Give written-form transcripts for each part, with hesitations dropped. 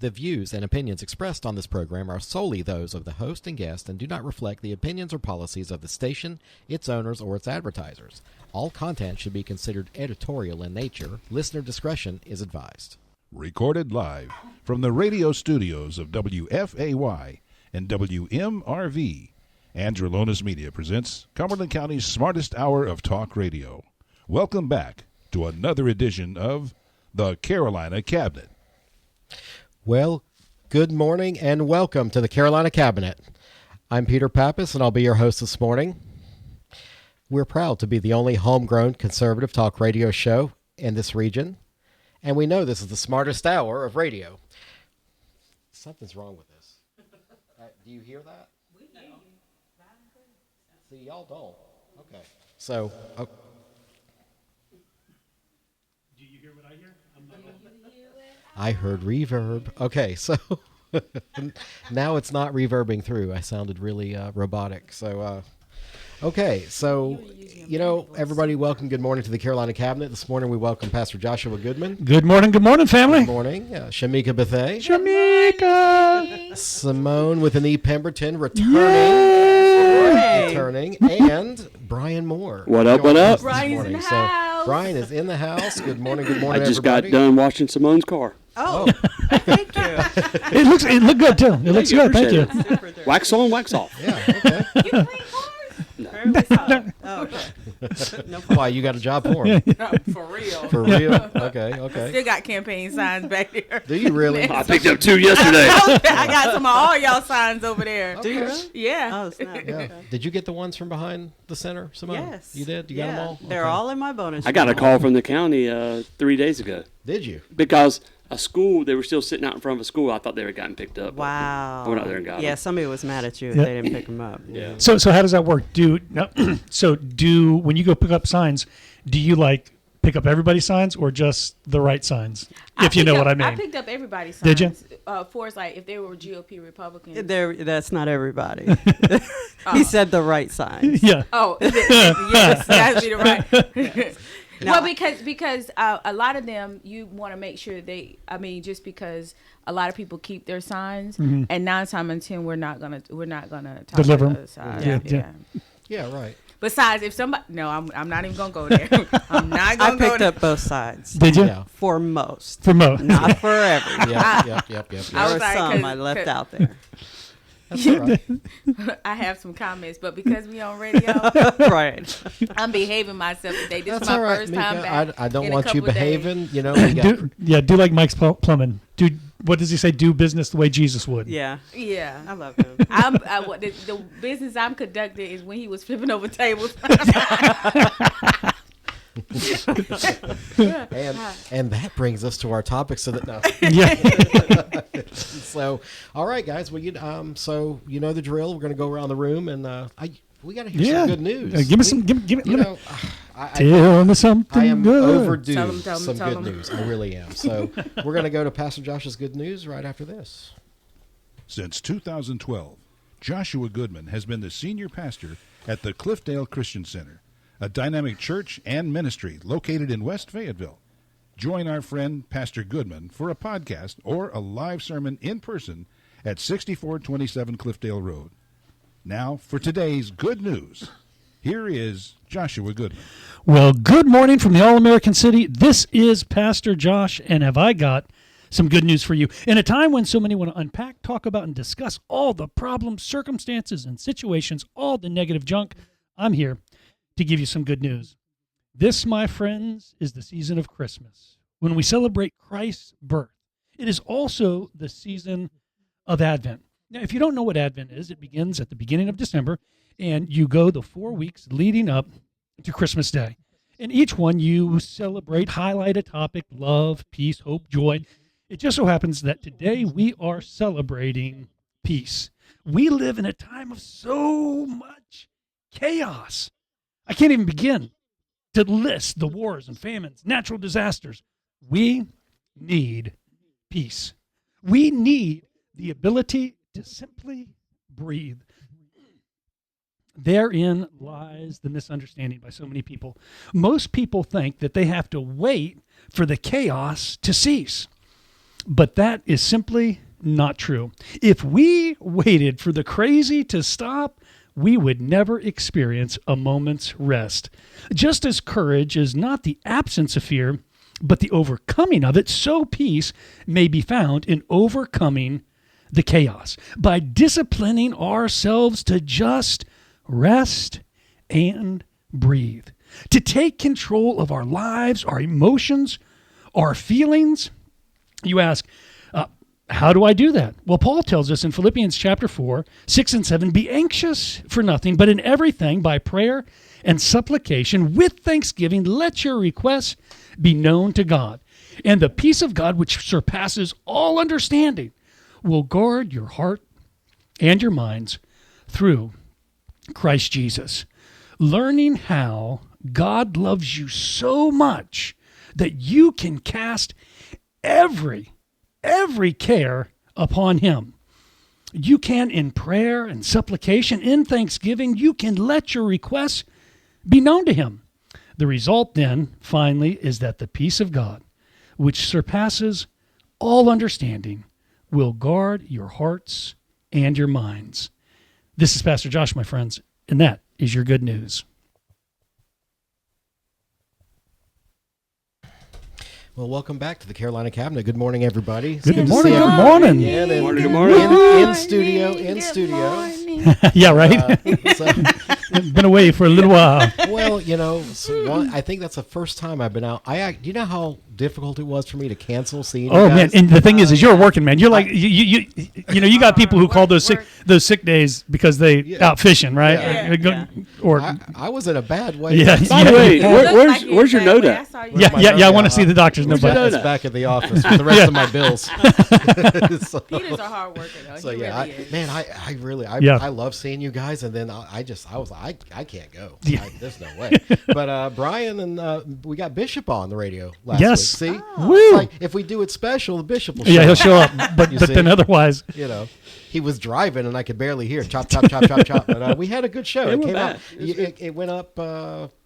The views and opinions expressed on this program are solely those of the host and guest and do not reflect the opinions or policies of the station, its owners, or its advertisers. All content should be considered editorial in nature. Listener discretion is advised. Recorded live from the radio studios of WFAY and WMRV, Androlonis Media presents Cumberland County's smartest hour of talk radio. Welcome back to another edition of the Carolina Cabinet. Well, good morning and welcome to the Carolina Cabinet. I'm Peter Pappas and I'll be your host this morning. We're proud to be the only homegrown conservative talk radio show in this region, and we know this is the smartest hour of radio. Something's wrong with this. Do you hear that? We hear you. See, y'all don't. Okay. So, Do you hear what I hear? I heard reverb. Okay, so now it's not reverbing through. I sounded really robotic. So, okay, so, everybody, welcome. Good morning to the Carolina Cabinet. This morning we welcome Pastor Joshua Goodman. Good morning, family. Good morning. Shamika Bethay. Shamika. Simone with an E. Pemberton returning. And Brian Moore. What up? Brian's in the house. Brian is in the house. Good morning, I just everybody. got done washing Simone's car. Oh. Thank you. It looked good too. It looks good. Thank you. Wax on, wax off. Yeah, okay. You clean cars? Oh, okay. No, why, you got a job for him? For real. For real? Okay. Still got campaign signs back there. Do you really? I picked up 2 yesterday. I got some of all y'all signs over there. Do you really? Yeah. Oh, snap. Yeah. Okay. Did you get the ones from behind the center, Simone? Yes. You did? You got them all? They're Okay. all in my bonus. I got a call from the county 3 days ago Did you? because a school, they were still sitting out in front of a school. I thought they were gotten picked up. Wow. I went out there and got Yeah, them. somebody was mad at you if Yeah. they didn't pick them up. Yeah. So how does that work? When you go pick up signs, do you pick up everybody's signs or just the right signs? If you know what I mean. I picked up everybody's signs. Did you? For if they were GOP Republicans. That's not everybody. He said the right signs. Yeah. Oh, yes, that's be the right. No. Well, because a lot of them, you want to make sure just because a lot of people keep their signs, and 9 times out of 10 we're not gonna talk Deliver to 'em. the other side. Yeah. Yeah, right. Besides, if somebody, no, I'm not even gonna go there. I'm not I gonna go picked there. up both sides. Did you? Yeah. For most. For most. Not for every. Yep. I There was were like, some 'cause- I left out there. That's all right. I have some comments, but because we on radio, Right. I'm behaving myself today. This That's is my all right, first Mika. time back. I don't in a want you couple days. behaving. We got Do like Mike's plumbing. What does he say? Do business the way Jesus would. Yeah. Yeah. I love him. The business I'm conducting is when he was flipping over tables. and that brings us to our topic. So that no. Yeah. So, all right, guys. So you know the drill. We're going to go around the room, and we got to hear some good news. Give me some. Give me. Tell me something I am good. overdue Tell 'em, some tell good 'em. news. I really am. So we're going to go to Pastor Josh's good news right after this. Since 2012, Joshua Goodman has been the senior pastor at the Cliffdale Christian Center, a dynamic church and ministry located in West Fayetteville. Join our friend Pastor Goodman for a podcast or a live sermon in person at 6427 Cliffdale Road. Now for today's good news. Here is Joshua Goodman. Well, good morning from the All-American City. This is Pastor Josh, and have I got some good news for you. In a time when so many want to unpack, talk about, and discuss all the problems, circumstances, and situations, all the negative junk, I'm here to give you some good news. This, my friends, is the season of Christmas, when we celebrate Christ's birth. It is also the season of Advent. Now, if you don't know what Advent is, it begins at the beginning of December, and you go the 4 weeks leading up to Christmas Day. And each one you celebrate, highlight a topic, love, peace, hope, joy. It just so happens that today we are celebrating peace. We live in a time of so much chaos. I can't even begin to list the wars and famines, natural disasters. We need peace. We need the ability to simply breathe. Therein lies the misunderstanding by so many people. Most people think that they have to wait for the chaos to cease. But that is simply not true. If we waited for the crazy to stop, we would never experience a moment's rest. Just as courage is not the absence of fear, but the overcoming of it, so peace may be found in overcoming the chaos by disciplining ourselves to just rest and breathe, to take control of our lives, our emotions, our feelings. You ask, how do I do that? Well, Paul tells us in Philippians chapter 4, 6 and 7, be anxious for nothing, but in everything by prayer and supplication with thanksgiving, let your requests be known to God. And the peace of God, which surpasses all understanding, will guard your heart and your minds through Christ Jesus. Learning how God loves you so much that you can cast every care upon him. You can, in prayer and supplication, in thanksgiving, you can let your requests be known to him. The result then, finally, is that the peace of God, which surpasses all understanding, will guard your hearts and your minds. This is Pastor Josh, my friends, and that is your good news. Well, welcome back to the Carolina Cabinet. Good morning, everybody. Good morning. Good morning. Good morning. Good morning. In studio. Yeah, right? So, Been away for a little while. well, I think that's the first time I've been out. Do you know how difficult it was for me to cancel seeing you Oh guys? man! And the thing is you're working, man. You're like you got people who call those sick days because they out fishing, right? Yeah. Or I was in a bad way. yeah. By the way, It looks where's your like note you at? that way. I want to see the doctor's note. Where's your back. note? It's back at the office with the rest of my bills. So, Peter's a hard worker, though. so He yeah, really is. I really Yeah. I love seeing you guys, and then I was like, I can't go. Yeah. There's no way. But Brian and we got Bishop on the radio last Yes. week. See, Woo. It's like if we do it special, the Bishop will show Yeah, he'll up. show up, but You then see? otherwise, He was driving and I could barely hear chop chop chop chop chop. But we had a good show. It It went came out. bad. It was good. It went up.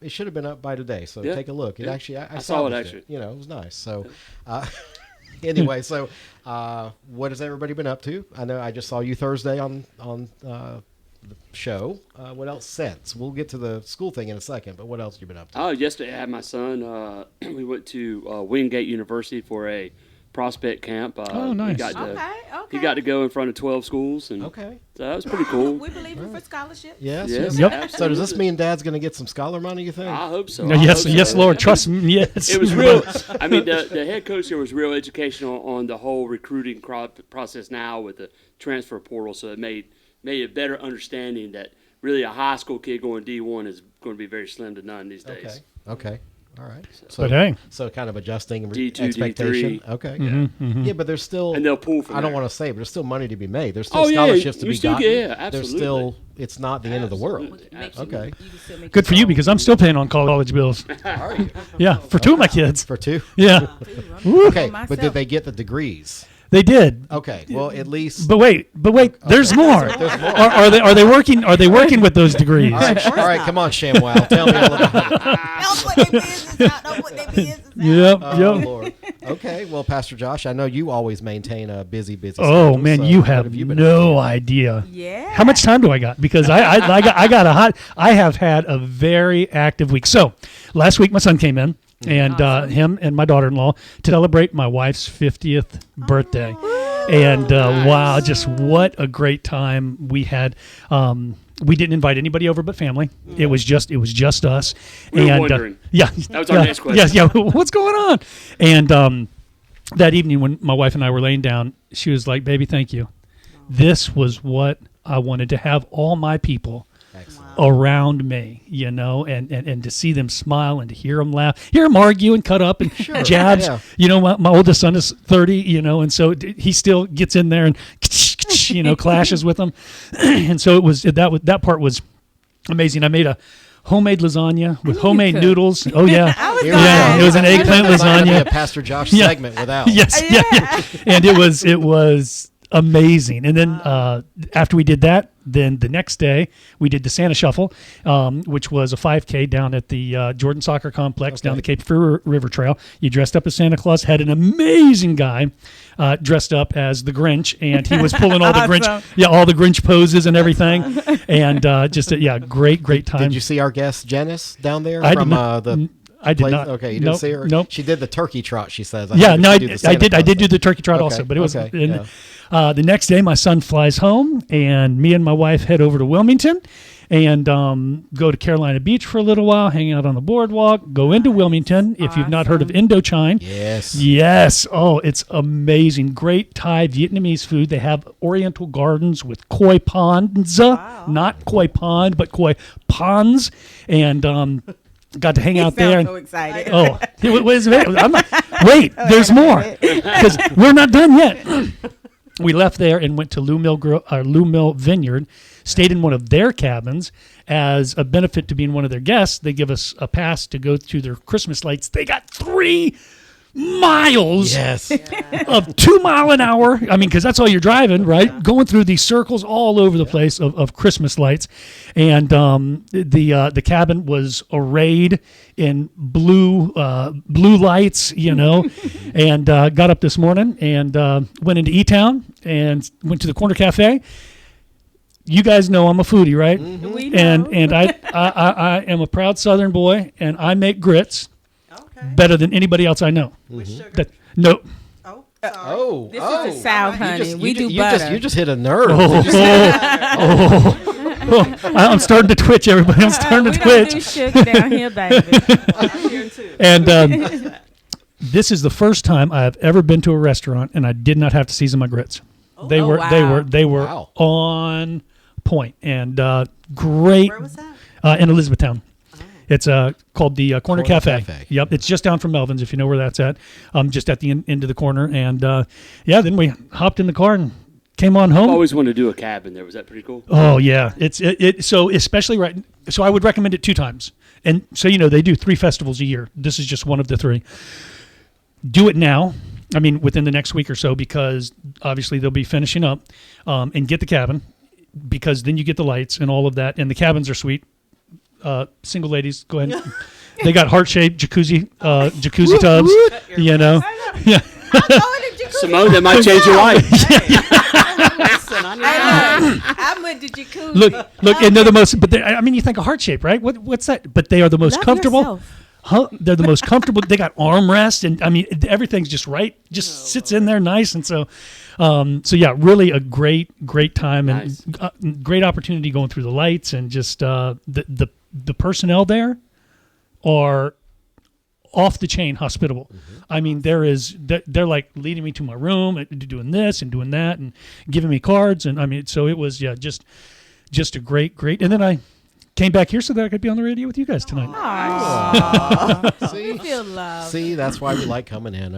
It should have been up by today. So Yeah. take a look. It Yeah. actually I saw it, salvaged actually. it was nice. So anyway, so what has everybody been up to? I know I just saw you Thursday on the show. What else since? We'll get to the school thing in a second. But what else have you been up to? Oh, yesterday I had my son. We went to Wingate University for a prospect camp. Oh, nice. Okay. He got to go in front of 12 schools, and Okay. so that was pretty cool. We believe in for scholarships. Yes. Yes. Yep. So does this mean Dad's going to get some scholar money? You think? I hope so. No, I yes, hope yes, so. Lord, trust me. Yes, It was real. I mean, the head coach here was real educational on the whole recruiting process now with the transfer portal, so it made a better understanding that really a high school kid going D1 is going to be very slim to none these days. Okay. All right. So, But hey. so kind of adjusting D2, expectation. D3. Okay. Yeah, but there's still. And they'll pull from I don't there. want to say, but there's still money to be made. There's still Oh, yeah, scholarships to you be still gotten. get- yeah, There's absolutely. still. It's not the end of the world. Absolutely. Makes you- Okay. you can still make Good for you your because I'm still paying on college bills. Are you? Yeah, for two of my kids. For two. Yeah, own. Okay, For but myself. did they get the degrees? they did. Okay. Well, at least. But wait, there's more. There's more. Are they working? Are they working with those degrees? All right, all right, come on, ShamWow. Tell me all about it. Don't put their business out. Don't put their business out. Yep, Oh, yep. Lord. Okay, well, Pastor Josh, I know you always maintain a busy Oh schedule, man, so you what have been no idea. Yeah. How much time do I got? Because I got a hot. I have had a very active week. So last week my son came in, and him and my daughter-in-law to celebrate my wife's 50th birthday. And wow, just what a great time we had. We didn't invite anybody over but family. It was just us. We were and wondering. yeah, That was our next question. Yes, yeah. What's going on? And that evening when my wife and I were laying down, she was like, "Baby, thank you. This was what I wanted to have all my people Excellent. around me, and to see them smile and to hear them laugh, hear them argue and cut up and jabs. Yeah. My oldest son is 30, and so he still gets in there and clashes with them. And so that part was amazing. I made a homemade lasagna with homemade cooked? noodles. Oh yeah. Here Yeah, we go. it was an eggplant That's not gonna be lasagna. a Pastor Josh Yeah. segment without. Yes, yeah. And it was amazing. And then after we did that, then the next day we did the Santa Shuffle, which was a 5K down at the Jordan Soccer Complex down the Cape Fear River Trail. You dressed up as Santa Claus, had an amazing guy dressed up as the Grinch, and he was pulling all the Grinch, all the Grinch poses and everything, and just great time. Did you see our guest Janice down there I from did not, the? I did not. Okay, you didn't see her. Nope. She did the turkey trot. She says. I did. I Claus did do the thing. turkey trot Okay, also, but it was. okay, yeah. The next day, my son flies home, and me and my wife head over to Wilmington, and go to Carolina Beach for a little while, hang out on the boardwalk, go into Wilmington. If you've not heard of Indochine, yes. Oh, it's amazing. Great Thai Vietnamese food. They have Oriental gardens with koi ponds, not koi pond, but koi ponds, and. Got to hang out there. And, so excited. oh, wait, there's more because we're not done yet. We left there and went to Lou Mill Vineyard, stayed in one of their cabins as a benefit to being one of their guests. They give us a pass to go to their Christmas lights. They got 3 miles of 2 mile an hour. I mean, because that's all you're driving, right? Going through these circles all over the place of Christmas lights, and the cabin was arrayed in blue lights, and got up this morning and went into E-Town and went to the Corner Cafe. You guys know I'm a foodie, right? Mm-hmm. We know. And I am a proud Southern boy, and I make grits better than anybody else I know. No. Oh, This is the South, honey. We do butter. You just hit a nerve. I'm starting to twitch, everybody. I'm starting to twitch. We don't do shook down here, baby. I'm here too. And this is the first time I have ever been to a restaurant and I did not have to season my grits. They were Wow. on point and great. Where was that? In Elizabethtown. It's called the Corner Cafe. Yep, it's just down from Melvin's, if you know where that's at. Just at the end of the corner. And then we hopped in the car and came on home. I always wanted to do a cabin there. Was that pretty cool? Oh yeah, so especially right. So I would recommend it 2 times. And so they do 3 festivals a year. This is just one of the 3. Do it now. I mean, within the next week or so, because obviously they'll be finishing up, and get the cabin, because then you get the lights and all of that, and the cabins are sweet. Single ladies, go ahead. They got heart-shaped jacuzzi tubs. Yeah. Simone, that might change your life. Listen, I'm with the jacuzzi. Look, and they're the most. But you think of heart shape, right? What's that? But they are the most Love comfortable. yourself. They're the most comfortable. They got armrests, and everything's just right. Just sits in there nice, and so yeah, really a great time Nice. and great opportunity going through the lights, and just the personnel there are off the chain hospitable. Mm-hmm. I mean, they're like leading me to my room and doing this and doing that and giving me cards, and so it was just a great. And then I came back here so that I could be on the radio with you guys tonight. We feel love. See, that's why we like coming in.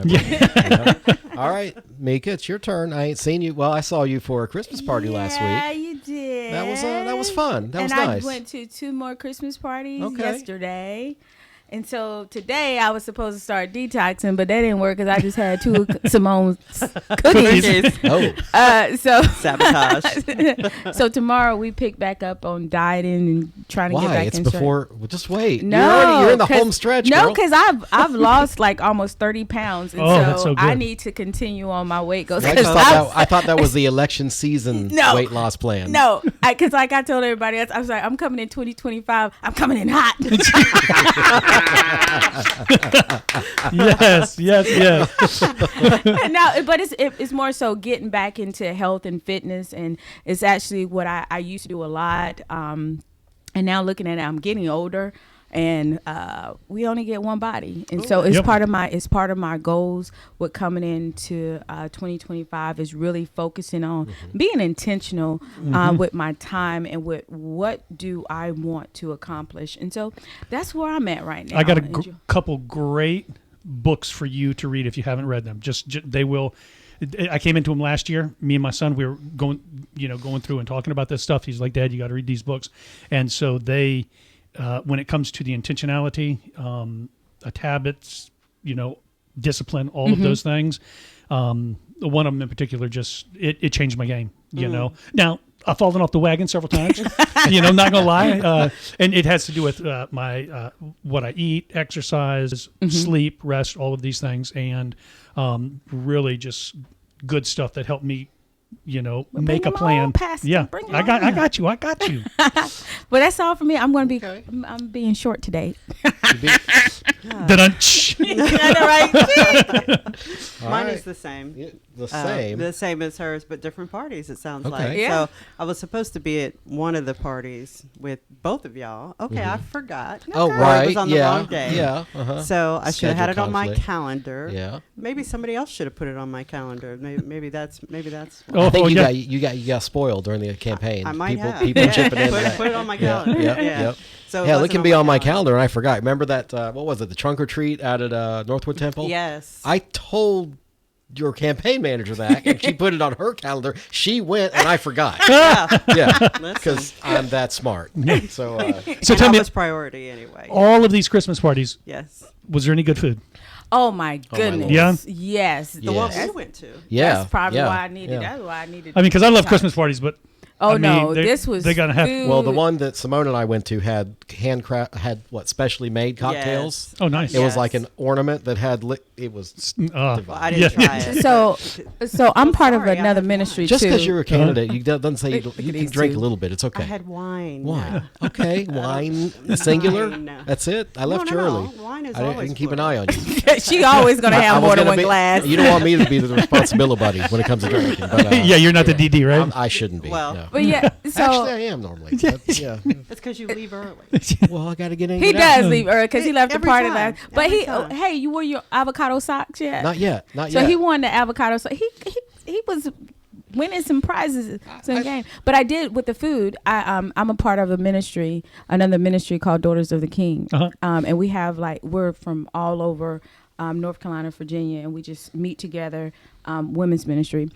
All right, Mika, it's your turn. I ain't seen you. Well, I saw you for a Christmas party last week. Yeah, you did. That was fun. That was and nice. I went to 2 more Christmas parties Okay. yesterday. And so today I was supposed to start detoxing, but that didn't work because I just had 2 Simone's cookies. Oh, So Sabotage. so tomorrow we pick back up on dieting and trying to get why? back It's in before. Well, just wait. No, you're in the 'cause- home stretch. No, girl. because I've lost like almost 30 pounds, and that's so so I good. need to continue on my weight goals. I just thought I thought that was the election season No. weight loss plan. No, because like I told everybody else, I was like, I'm coming in 2025. I'm coming in hot. yes. And now, but it's more so getting back into health and fitness, and it's actually what I used to do a lot. And now looking at it, I'm getting older, and we only get one body, and so it's Yep. part of my goals with coming into 2025 is really focusing on being intentional with my time and with what do I want to accomplish, and so that's where I'm at right now. I got a And couple great books for you to read if you haven't read them. Just they will. I came into them last year. Me and my son, we were going through and talking about this stuff. He's like, "Dad, you got to read these books." And so they, when it comes to the intentionality, habits, discipline, all of those things. One of them in particular, just it changed my game. You know, now I've fallen off the wagon several times. Not gonna lie, and it has to do with my what I eat, exercise, sleep, rest, all of these things, and really just good stuff that helped me. Make a plan. Yeah, I got you. Well, that's all for me. I'm going to be. Okay. I'm being short today. Mine is the same. Yeah, the same. The same as hers, but different parties, it sounds Okay. like. Yeah. So I was supposed to be at one of the parties with both of y'all. Okay, I forgot. Oh, Or right. It was on the Yeah. wrong day. Yeah. Uh-huh. So I should have had it Schedule on my conflict. calendar. Yeah. Maybe somebody else should have put it on my calendar. Maybe that's. Oh, I think yeah. you got spoiled during the campaign. I might have. People Yeah. chipping in. Put it on my calendar. Yeah. Yeah. Yep. So Hell, it wasn't can be on my calendar, and I forgot. Remember that? What was it? The trunk or treat out at Northwood Temple. Yes. I told your campaign manager that, and she put it on her calendar. She went, and I forgot. Yeah, because I'm that smart. So, So tell that me, was priority anyway. all of these Christmas parties, Yes. was there any good food? Oh my goodness. Yeah? Yes. The one Yes. we went to. yeah, That's probably yeah, why I needed. yeah. That's why I needed. I mean, because I love time. Christmas parties, but Oh I mean, no, they- this was. they're gonna have- food. Well, the one that Simone and I went to had specially made cocktails. Yes. oh, nice. It was Yes. like an ornament that had it was Uh, Well, I didn't Yeah. try it. So I'm part of sorry, I another had ministry just too. because you're a candidate. You doesn't say Look you at can these drink two. a little bit. It's okay. I had wine. Wine. Okay, wine singular. Wine. That's it. I left No, you no, early. no. Wine is I always can keep an plural. eye on you. she always gonna I have was more than gonna one glass. You don't want me to be the responsibility buddy when it comes to drinking. But, yeah, you're not the DD, right? I shouldn't be. Well, no. But yeah, so Actually, I am normally. But, yeah. It's because you leave early. Well, I got to get in. and he get out. does leave early because he left the Every party time. last. But Every he, time. hey, you wore your avocado socks yet? Not yet. Not So yet. he won the avocado. So he was winning some prizes in the game. But I did with the food. I'm a part of another ministry called Daughters of the King. Uh-huh. And we have we're from all over North Carolina, Virginia, and we just meet together, women's ministry.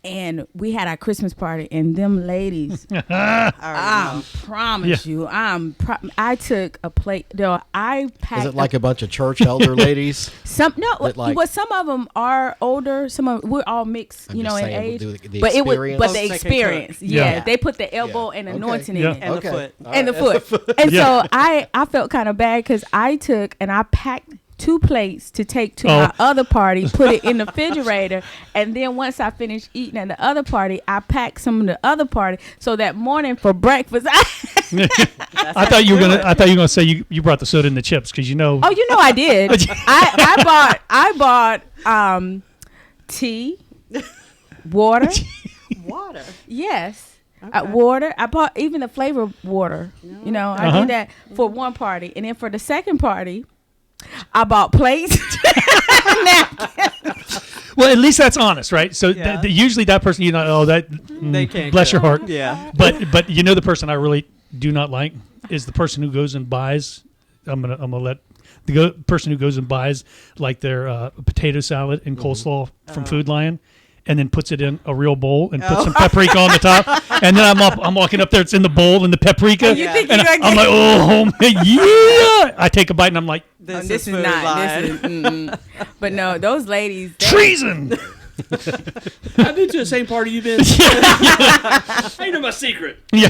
And we had our Christmas party, and them ladies, I promise you, I took a plate. No, I packed. Is it like a bunch of church elder ladies? Some no, that, like- well, some of them are older. Some of we're all mixed, I'm in just saying, age. the But it was, experience. but the Take a experience, cook. yeah, Yeah. they put the elbow and Okay. anointing Yeah. in it, And Okay. the foot. All and the right. foot. And Yeah. so I felt kind of bad because I took and I packed 2 plates to take to my other party, put it in the refrigerator, and then once I finished eating at the other party, I packed some of the other party. So that morning for breakfast, I thought you were gonna say you brought the soda and the chips because oh, you know I did. I bought tea, water. Water. Yes. Okay. Water. I bought even the flavor water. You know, I Uh-huh. did that for one party. And then for the second party, I bought plates. well, at least that's honest, right? So Yeah. usually that person, They can't bless your cook. heart. Yeah. But the person I really do not like is the person who goes and buys. I'm gonna let the person who goes and buys like their potato salad and coleslaw from Food Lion, and then puts it in a real bowl and puts some paprika on the top, and then I'm walking up there, it's in the bowl and the paprika, You think and you're gonna I'm get- like, oh man, yeah! I take a bite and I'm like, This is Food not. Lion. This is, but no, those ladies. treason. I've been to the same party you've been. I know my secret. Yeah.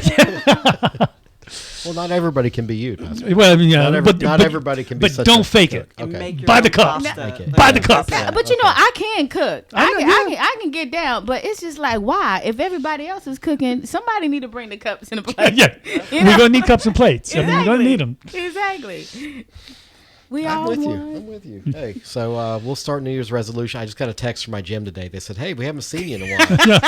Well, not everybody can be you. Pastor. Well, I mean, yeah, Not everybody can be but such don't a fake cook. it. And Okay. make your Buy the own cups. pasta. Make it. Buy the cups. But you know, I can cook. I I can get down. But it's just like, why? If everybody else is cooking, somebody need to bring the cups in the plate. Yeah, You we're know? gonna need cups and plates. I mean, we're gonna need them. Exactly. We I'm all with you. won. I'm with you. Hey, so we'll start New Year's resolution. I just got a text from my gym today. They said, "Hey, we haven't seen you in a while."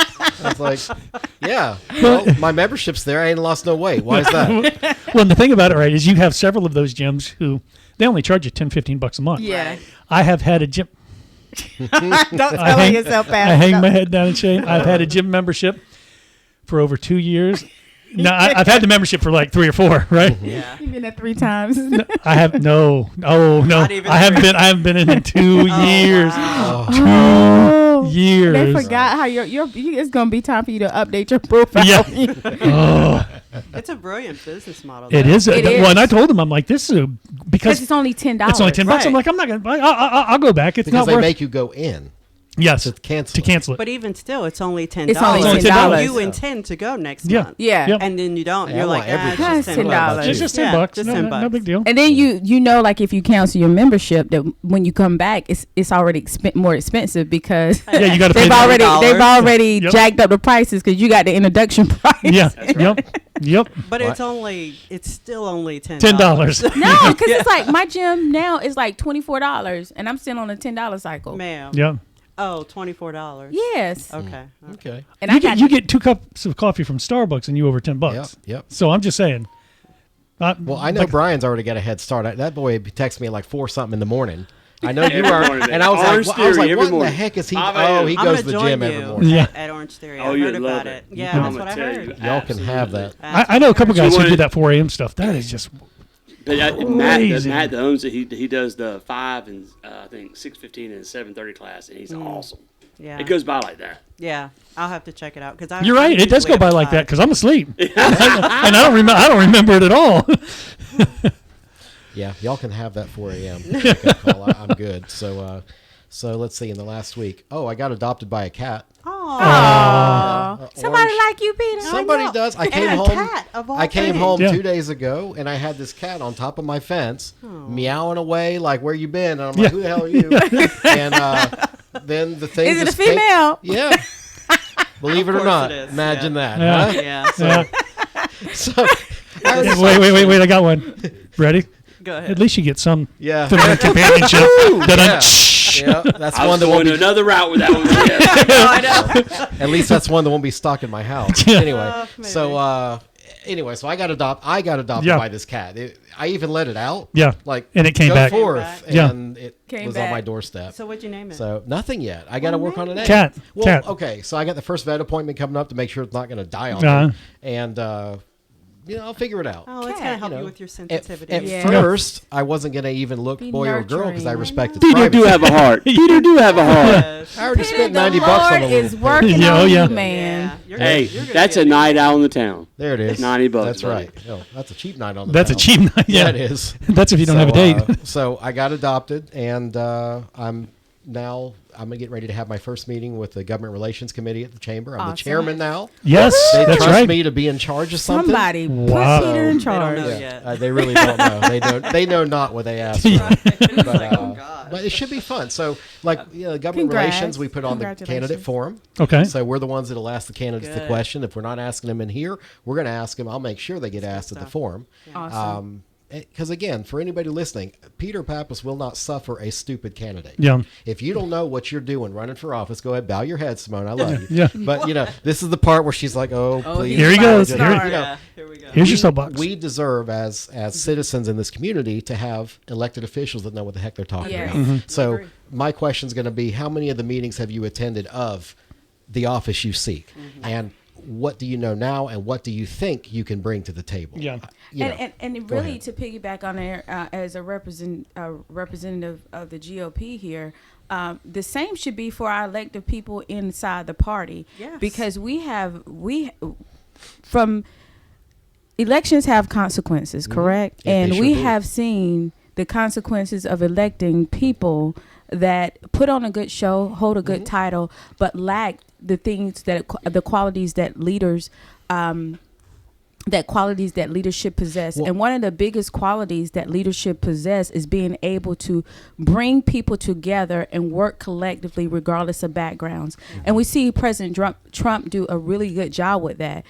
I was like, "Yeah, well, my membership's there. I ain't lost no weight. Why is that?" Well, and the thing about it, right, is you have several of those gyms who they only charge you $10-15 a month. Yeah. I have had a gym. Don't tell hang- yourself I fast. hang my head down in shame. I've had a gym membership for over 2 years. No, I've had the membership for like 3 or 4, right? Yeah. You've been there 3 times. I have no. Not even I haven't 3. been. I haven't been in 2 years. Oh. 2 years. They forgot how it's going to be time for you to update your profile. Yeah. Oh, It's a brilliant business model. it though. is. It is. Well, and I told them, I'm like, this is because it's only $10. it's only $10. I'm Right. like, I'm not gonna. I'll go back. It's Because not they worth. make you go in Yes, to cancel to it. cancel it. But even still, it's only $10. It's only $10. So you Yeah. intend to go next Yeah. month. Yeah. Yep. And then you don't. Yeah, You're I like, want everything. it's It's $10. $10. It's just $10. Yeah, just no, $10. no big deal. And then you know, like if you cancel your membership, that when you come back, it's already more expensive because Yeah, you got to pay. they've $30. already Yep. jacked up the prices because you got the introduction price. Yeah. Yep. But What? it's still only $10. $10. No, because it's like my gym now is like $24, and I'm still on a $10 cycle. Ma'am. Yeah. Oh, $24. Yes, Okay. Okay. and You get 2 cups of coffee from Starbucks and you over $10. Yep. Yep. So I'm just saying. Well, I know like- Brian's already got a head start. That boy texted me at like 4 something in the morning. I know you Every are, morning. and I was Orange like, what Theory every in the morning. heck is he? 5 Oh, a.m. he I'm goes gonna to the join gym you every morning. Yeah. at Orange Theory. Oh, I you'd heard love about it. it. Yeah, I'm that's gonna what I tell heard. you. Y'all can have Absolutely. that. I know a couple guys who wanted- do that 4 a.m. stuff. That is just But Crazy. Matt that owns it, he does the 5 and I think 6:15 and 7:30 class, and he's awesome. Yeah. It goes by like that. Yeah. I'll have to check it out because you're right. It does go by like that because I'm asleep, and I don't remember it at all. Yeah, y'all can have that 4 a.m. call. I'm good. So let's see. In the last week, I got adopted by a cat. Aw. Somebody Orange. like you, Peter. Somebody know. does. I And came a home. cat, of all I came things. home Yeah. 2 days ago, and I had this cat on top of my fence, meowing away like, "Where you been?" And I'm like, Yeah. "Who the hell are you?" And then the thing. Is it a just came- female? Yeah. Believe it or course not, it is, imagine that. Yeah. Huh? Yeah. Yeah. So, I already Wait! I got one. Ready? Go ahead. At least you get some Yeah. feminine companionship. Yeah, that's I one was that won't going be. another route with that one. Yeah. At least that's one that won't be stuck in my house. Yeah. Anyway, maybe. so I got adopted Yeah. by this cat. I even let it out. Yeah. Like, And it came go back. forth, Yeah. and it Came was on back. my doorstep. So what'd you name it? So nothing yet. I got to work on a name. Cat. Well, Cat. okay. So I got the first vet appointment coming up to make sure it's not going to die on Uh-huh. me, and I'll figure it out. Oh, it's Cat, gonna help you you know, with your At, sensitivity. at Yeah. first, I wasn't going to even look Be boy or girl because I nurturing. respected Peter privacy. do have a heart. Peter do have a heart. Yes. I already Peter, spent the $90 on Lord the is little working Yeah, on oh, yeah. you, man. You're Hey, gonna that's be a night out in the town. There it is. $90, That's buddy. right. Oh, that's a cheap night on the That's a town. cheap night. Yeah, Yeah, it is. That's if you don't have a date. So I got adopted, and I'm getting ready to have my first meeting with the Government Relations Committee at the Chamber. I'm the Awesome. chairman now. Yes, They that's trust right. me to be in charge of something. Somebody Wow. put Peter in They don't charge. know Yeah, yet. they really don't know. They know not what they ask for. But it should be fun. So, the government Congrats. relations, we put on the Congratulations. candidate forum. Okay. So we're the ones that'll ask the candidates the Good. question. If we're not asking them in here, we're going to ask them. I'll make sure they get asked at the stuff. forum. Awesome. Because again, for anybody listening, Peter Pappas will not suffer a stupid candidate. Yeah. If you don't know what you're doing running for office, go ahead, bow your head, Simone. I love you. Yeah. But this is the part where she's like, "Oh, please." Here he he's goes. about to Here- start. Yeah, here we go. Here's your soapbox. We deserve as citizens in this community to have elected officials that know what the heck they're talking Yes. about. So Agree. my question is going to be, how many of the meetings have you attended of the office you seek, and what do you know now, and what do you think you can bring to the table? Yeah. And Go really ahead. to piggyback on it, as a representative of the GOP here, the same should be for our elected people inside the party. Yes. Because from elections have consequences, correct? Yeah, they And sure we do. have seen the consequences of electing people that put on a good show, hold a good title, but lack the things the qualities that leadership possess. Well- And one of the biggest qualities that leadership possess is being able to bring people together and work collectively regardless of backgrounds. And we see President Trump do a really good job with that.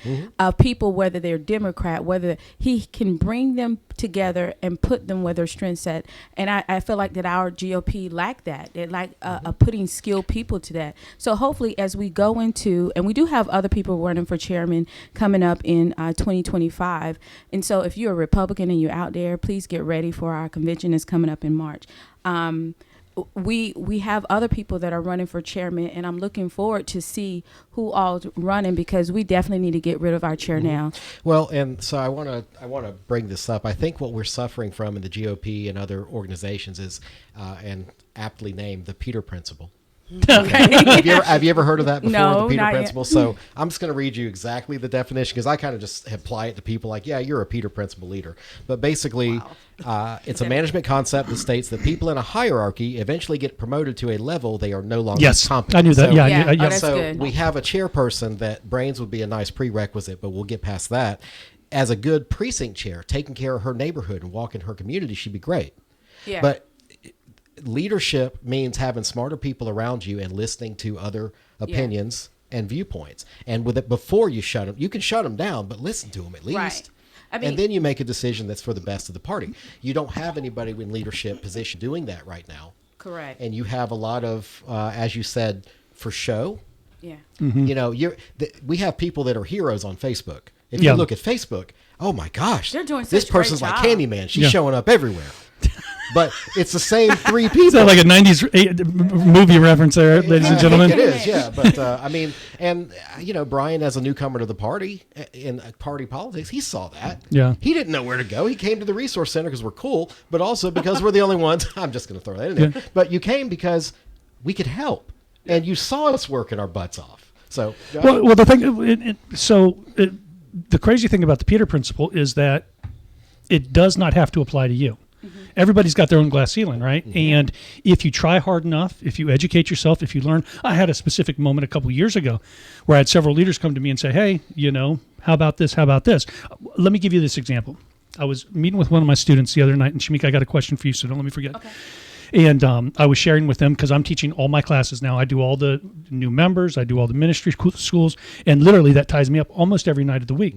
People, whether they're Democrat, whether he can bring them together and put them where their strengths at. And I feel like that our GOP lack that. They lack putting skilled people to that. So hopefully as we go into, and we do have other people running for chairman coming up in 2025. And so if you're a Republican and you're out there, please get ready for our convention that's coming up in March. We have other people that are running for chairman, and I'm looking forward to see who all's running, because we definitely need to get rid of our chair now. Well, and so I want to bring this up. I think what we're suffering from in the GOP and other organizations is, and aptly named, the Peter Principle. Have you ever heard of that before, No, the Peter not yet. Principle? So I'm just going to read you exactly the definition because I kind of just apply it to people like, yeah, you're a Peter Principle leader. But basically, it's a management concept that states that people in a hierarchy eventually get promoted to a level they are no longer Yes, competent. I knew that. So, Yeah, Yeah. I knew, Oh, that's so good. we have a chairperson that brains would be a nice prerequisite, but we'll get past that. As a good precinct chair, taking care of her neighborhood and walking her community, she'd be great. Yeah. But leadership means having smarter people around you and listening to other opinions and viewpoints. And with it, before you shut them, you can shut them down, but listen to them at least. Right. I mean- and then you make a decision that's for the best of the party. You don't have anybody in leadership position doing that right now. Correct. And you have a lot of, as you said, for show. Yeah. You know, we have people that are heroes on Facebook. If Yeah. you look at Facebook, oh my gosh, They're doing this such a great person's like job. Candyman. She's Yeah. showing up everywhere. But it's the same three people. Is that like a 90s movie reference there, ladies and I gentlemen? think it is, yeah. But I mean, and you know, Brian, as a newcomer to the party in party politics, he saw that. Yeah. He didn't know where to go. He came to the resource center because we're cool, but also because we're the only ones. I'm just going to throw that in there. Yeah. But you came because we could help, and you saw us working our butts off. So, Well, the thing, the crazy thing about the Peter Principle is that it does not have to apply to you. Everybody's got their own glass ceiling, right? And if you try hard enough, if you educate yourself, if you learn, I had a specific moment a couple years ago where I had several leaders come to me and say, hey, you know, how about this? How about this? Let me give you this example. I was meeting with one of my students the other night, and Shamika, I got a question for you, so don't let me forget. Okay. And I was sharing with them because I'm teaching all my classes now. I do all the new members. I do all the ministry schools. And literally that ties me up almost every night of the week.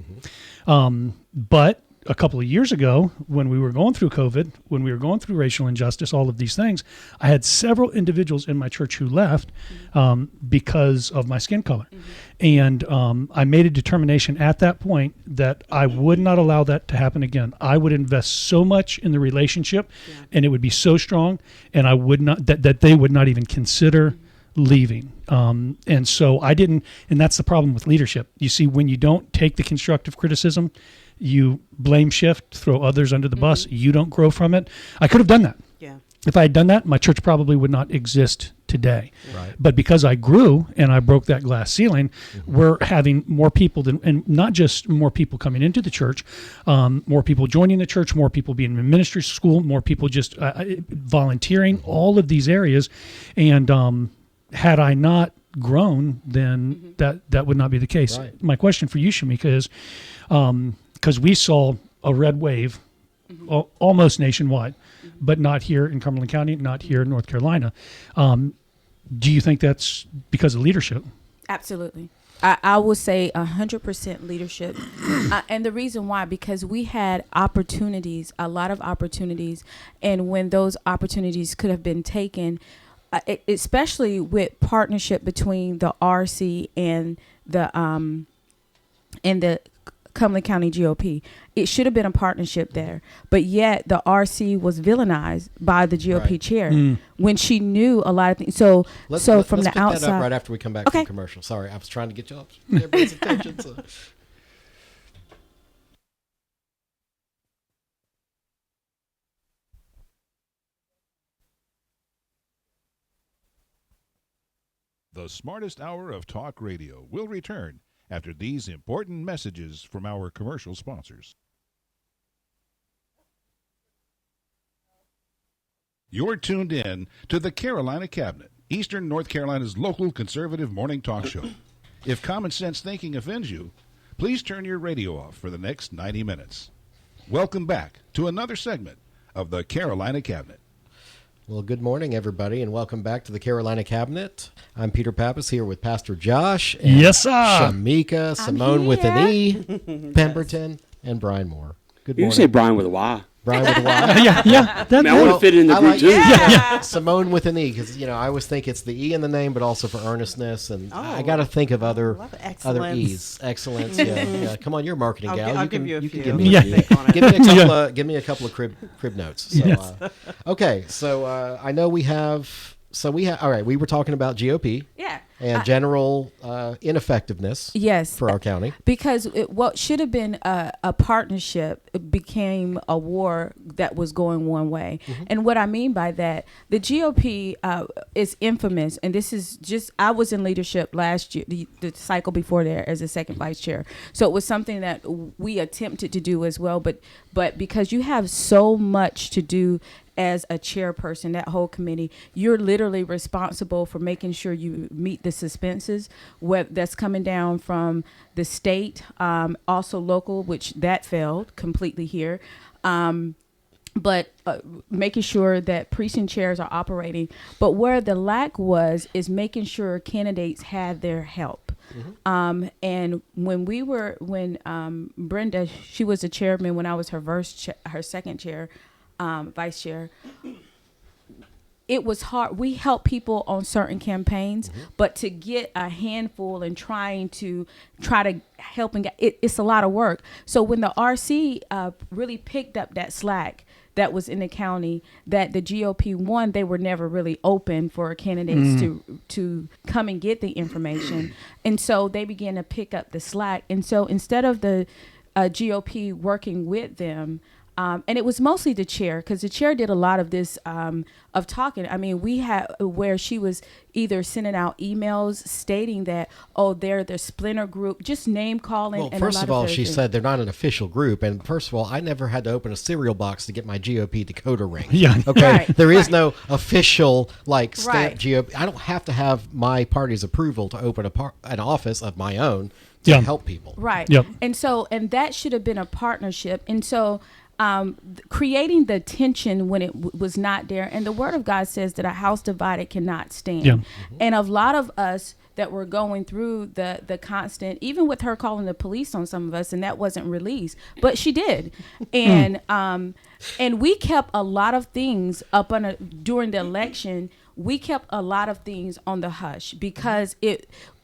But a couple of years ago, when we were going through COVID, when we were going through racial injustice, all of these things, I had several individuals in my church who left because of my skin color. And I made a determination at that point that I would not allow that to happen again. I would invest so much in the relationship and it would be so strong, and I would not, that they would not even consider leaving. And so I didn't, and that's the problem with leadership. You see, when you don't take the constructive criticism, you blame shift, throw others under the bus, you don't grow from it. I could have done that. Yeah. If I had done that, my church probably would not exist today. Right. But because I grew and I broke that glass ceiling, we're having more people and not just more people coming into the church, more people joining the church, more people being in ministry school, more people just volunteering, all of these areas. And had I not grown, then that would not be the case. Right. My question for you, Shamika, is because we saw a red wave almost nationwide, but not here in Cumberland County, not here in North Carolina. Do you think that's because of leadership? Absolutely. I will say 100% leadership. And the reason why, because we had opportunities, a lot of opportunities. And when those opportunities could have been taken, especially with partnership between the RC and the Cumberland County GOP. It should have been a partnership there. But yet the RC was villainized by the GOP Right. chair when she knew a lot of things. So let's from pick the that outside. up right after we come back Okay. from commercial. Sorry, I was trying to get you everybody's attention. So. The smartest hour of talk radio will return after these important messages from our commercial sponsors. You're tuned in to the Carolina Cabinet, Eastern North Carolina's local conservative morning talk show. If common sense thinking offends you, please turn your radio off for the next 90 minutes. Welcome back to another segment of the Carolina Cabinet. Well, good morning, everybody, and welcome back to the Carolina Cabinet. I'm Peter Pappas here with Pastor Josh and Yes, sir. Shamika, Simone with an E, here. Pemberton, and Brian Moore. Good You morning. can say Brian with a Y. Brian with a Y. Yeah. I mean, I want to fit in the I group like- too. yeah. Simone with an E, because I always think it's the E in the name, but also for earnestness, and I got to think of other love other excellence. E's. Excellence. Yeah. Come on, you're a marketing gal. I'll give you a few. Can give me Yeah. give me a couple of crib notes. So, Yes. Okay, so I know we have. So all right. We were talking about GOP. Yeah. and general ineffectiveness. Yes, for our county. Because what should have been a partnership became a war that was going one way. And what I mean by that, the GOP is infamous, and this is just, I was in leadership last year, the cycle before there, as a second vice chair. So it was something that we attempted to do as well, but because you have so much to do as a chairperson, that whole committee, you're literally responsible for making sure you meet the suspenses that's coming down from the state, also local, which that failed completely here. But making sure that precinct chairs are operating. But where the lack is making sure candidates had their help. And when Brenda, she was the chairman when I was her second chair, vice chair, it was hard. We help people on certain campaigns, but to get a handful and try to help it's a lot of work. So when the RC really picked up that slack that was in the county, that the GOP won, they were never really open for candidates to come and get the information. And so they began to pick up the slack. And so instead of the GOP working with them, and it was mostly the chair, because the chair did a lot of this of talking. I mean, we had where she was either sending out emails stating that, they're the splinter group, just name calling. Well, and first of all, she things. said they're not an official group. And first of all, I never had to open a cereal box to get my GOP decoder ring. Yeah. Okay. Right, There is right. no official stamp Right. GOP. I don't have to have my party's approval to open an office of my own to help people. Right. Yep. And that should have been a partnership. And so creating the tension when it was not there. And the word of God says that a house divided cannot stand. Yeah. And a lot of us that were going through the constant, even with her calling the police on some of us, and that wasn't released, but she did. And we kept a lot of things during the election. We kept a lot of things on the hush because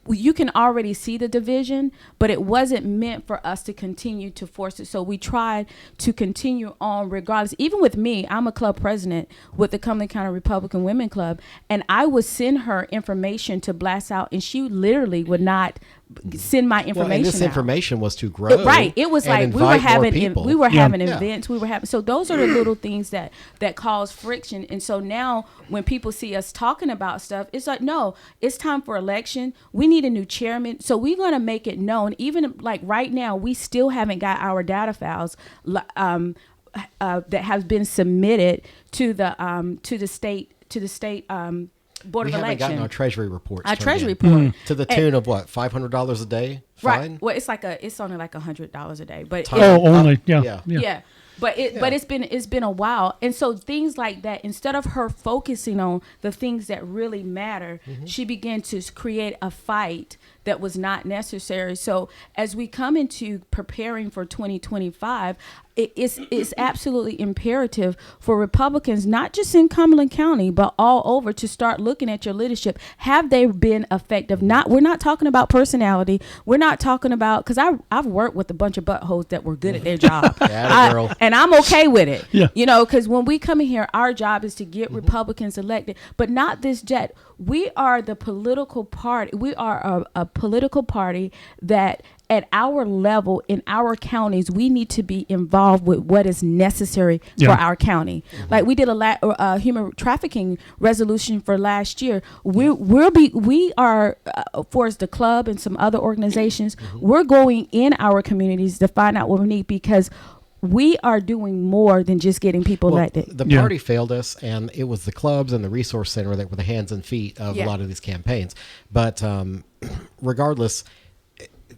you can already see the division, but it wasn't meant for us to continue to force it. So we tried to continue on regardless. Even with me, I'm a club president with the Cumberland County Republican Women Club, and I would send her information to blast out, and she literally would not send my information Well, and this out. information was to grow. Right. It was and like we were invite more having people. having Yeah. events. We were having, so those are the little things that cause friction. And so now when people see us talking about stuff, it's like, no, it's time for election. We need a new chairman. So we're going to make it known. Even like right now, we still haven't got our data files that have been submitted to the state Board We of haven't Election. gotten our treasury reports. Our turned treasury in. report. To the tune of what, $500 a day? Fine? Right. Well, it's only like $100 a day, but Time. Only. Yeah. yeah. But it's been a while. And so things like that, instead of her focusing on the things that really matter, she began to create a fight that was not necessary. So as we come into preparing for 2025, it's absolutely imperative for Republicans, not just in Cumberland County, but all over, to start looking at your leadership. Have they been effective? We're not talking about personality. We're not talking about, because I've worked with a bunch of buttholes that were good at their job. Girl. And I'm okay with it. Yeah. Because when we come in here, our job is to get Republicans elected, but not this jet. We are the political party. We are a political party that at our level in our counties, we need to be involved with what is necessary for our county. Like we did a human trafficking resolution for last year. We are for as the club and some other organizations, we're going in our communities to find out what we need, because we are doing more than just getting people elected. The party failed us, and it was the clubs and the resource center that were the hands and feet of a lot of these campaigns. But regardless,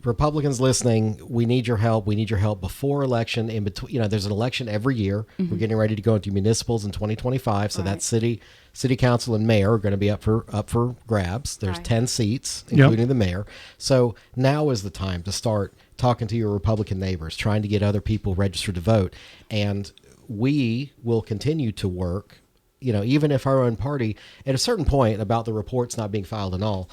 Republicans listening, we need your help. We need your help before election. In between, there's an election every year. We're getting ready to go into municipals in 2025. So that's city council and mayor are going to be up for grabs. There's 10 seats, including the mayor. So now is the time to start talking to your Republican neighbors, trying to get other people registered to vote. And we will continue to work, even if our own party, at a certain point, about the reports not being filed and all,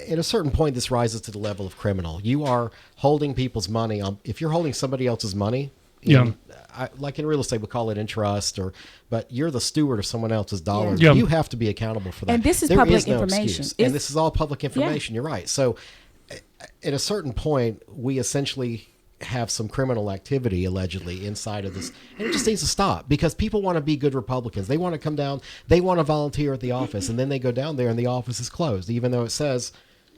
at a certain point, this rises to the level of criminal. You are holding people's money. If you're holding somebody else's money, Like in real estate, we call it in trust, but you're the steward of someone else's dollars. Yeah. You have to be accountable for that. And this is There public no information. excuse. And this is all public information. You're right. So at a certain point, we essentially have some criminal activity allegedly inside of this, and it just needs to stop, because people want to be good Republicans. They want to come down, they want to volunteer at the office, and then they go down there and the office is closed, even though it says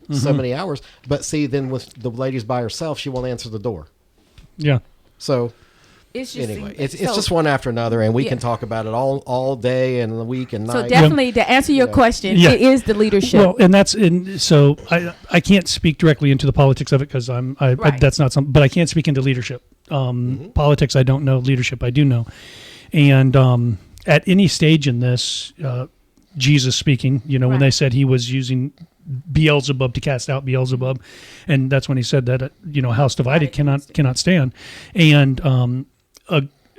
so many hours. But see, then with the lady's by herself, she won't answer the door. Yeah. So It's just, anyway, it's just one after another, and we can talk about it all day and the week and night. So definitely, to answer your question, Yeah. it is the leadership. Well, and so I can't speak directly into the politics of it, because Right. that's not something, but I can't speak into leadership. Politics I don't know, leadership I do know, and at any stage in this, Jesus speaking, when Right. they said he was using Beelzebub to cast out Beelzebub, and that's when he said that house divided cannot stand, and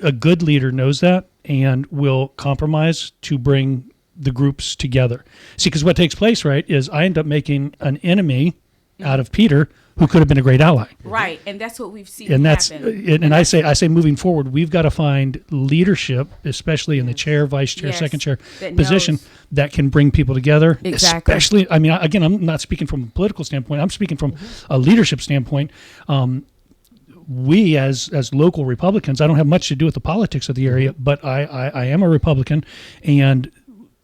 a good leader knows that and will compromise to bring the groups together. See, because what takes place, right, is I end up making an enemy out of Peter who could have been a great ally. Right, and that's what we've seen And that's happen. and I say moving forward, we've got to find leadership, especially in the chair, vice chair, Yes. second chair That position, knows. that can bring people together. Exactly. Especially, I mean, again, I'm not speaking from a political standpoint. I'm speaking from a leadership standpoint. We as local Republicans, I don't have much to do with the politics of the area, but I am a Republican, and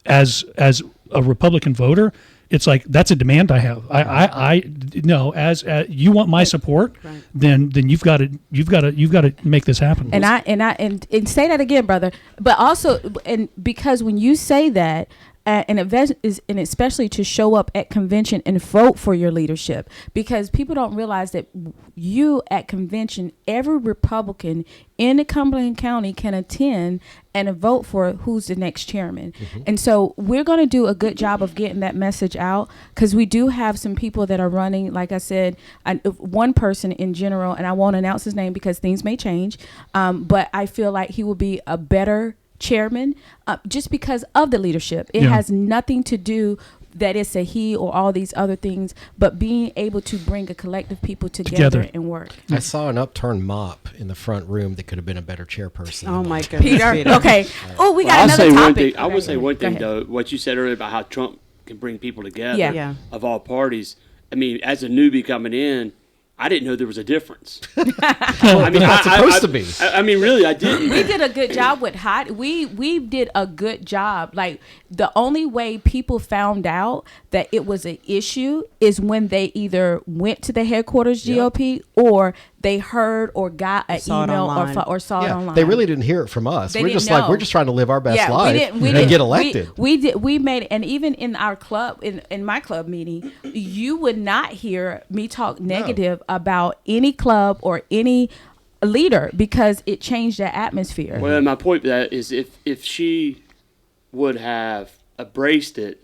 as a Republican voter, it's like that's a demand I have. I no, as you want my support, Right. then you've got to make this happen. And say that again, brother. But also, and because when you say that, and especially to show up at convention and vote for your leadership, because people don't realize that you at convention, every Republican in the Cumberland County can attend and vote for who's the next chairman. And so we're going to do a good job of getting that message out, because we do have some people that are running, like I said, one person in general, and I won't announce his name because things may change, but I feel like he will be a better chairman, just because of the leadership. It has nothing to do that it's a he or all these other things, but being able to bring a collective people together and work. I saw an upturned mop in the front room that could have been a better chairperson. Oh than my mine. goodness, Peter, okay. Oh, we got I'll another say one topic. thing. I would Okay. say one Go thing, ahead. though. What you said earlier about how Trump can bring people together Yeah. of all parties. I mean, as a newbie coming in, I didn't know there was a difference. I mean, It's supposed to be. I mean, really, I didn't. We did a good job with hot. We did a good job. Like, the only way people found out that it was an issue is when they either went to the headquarters GOP or they heard or got an Saw it email online. or saw it online. They really didn't hear it from us. They We're didn't just like, know. we're just trying to live our best we life didn't, and get elected. We made it, and even in our club, in my club meeting, you would not hear me talk negative about any club or any leader, because it changed the atmosphere. Well, my point to that is if she would have embraced it,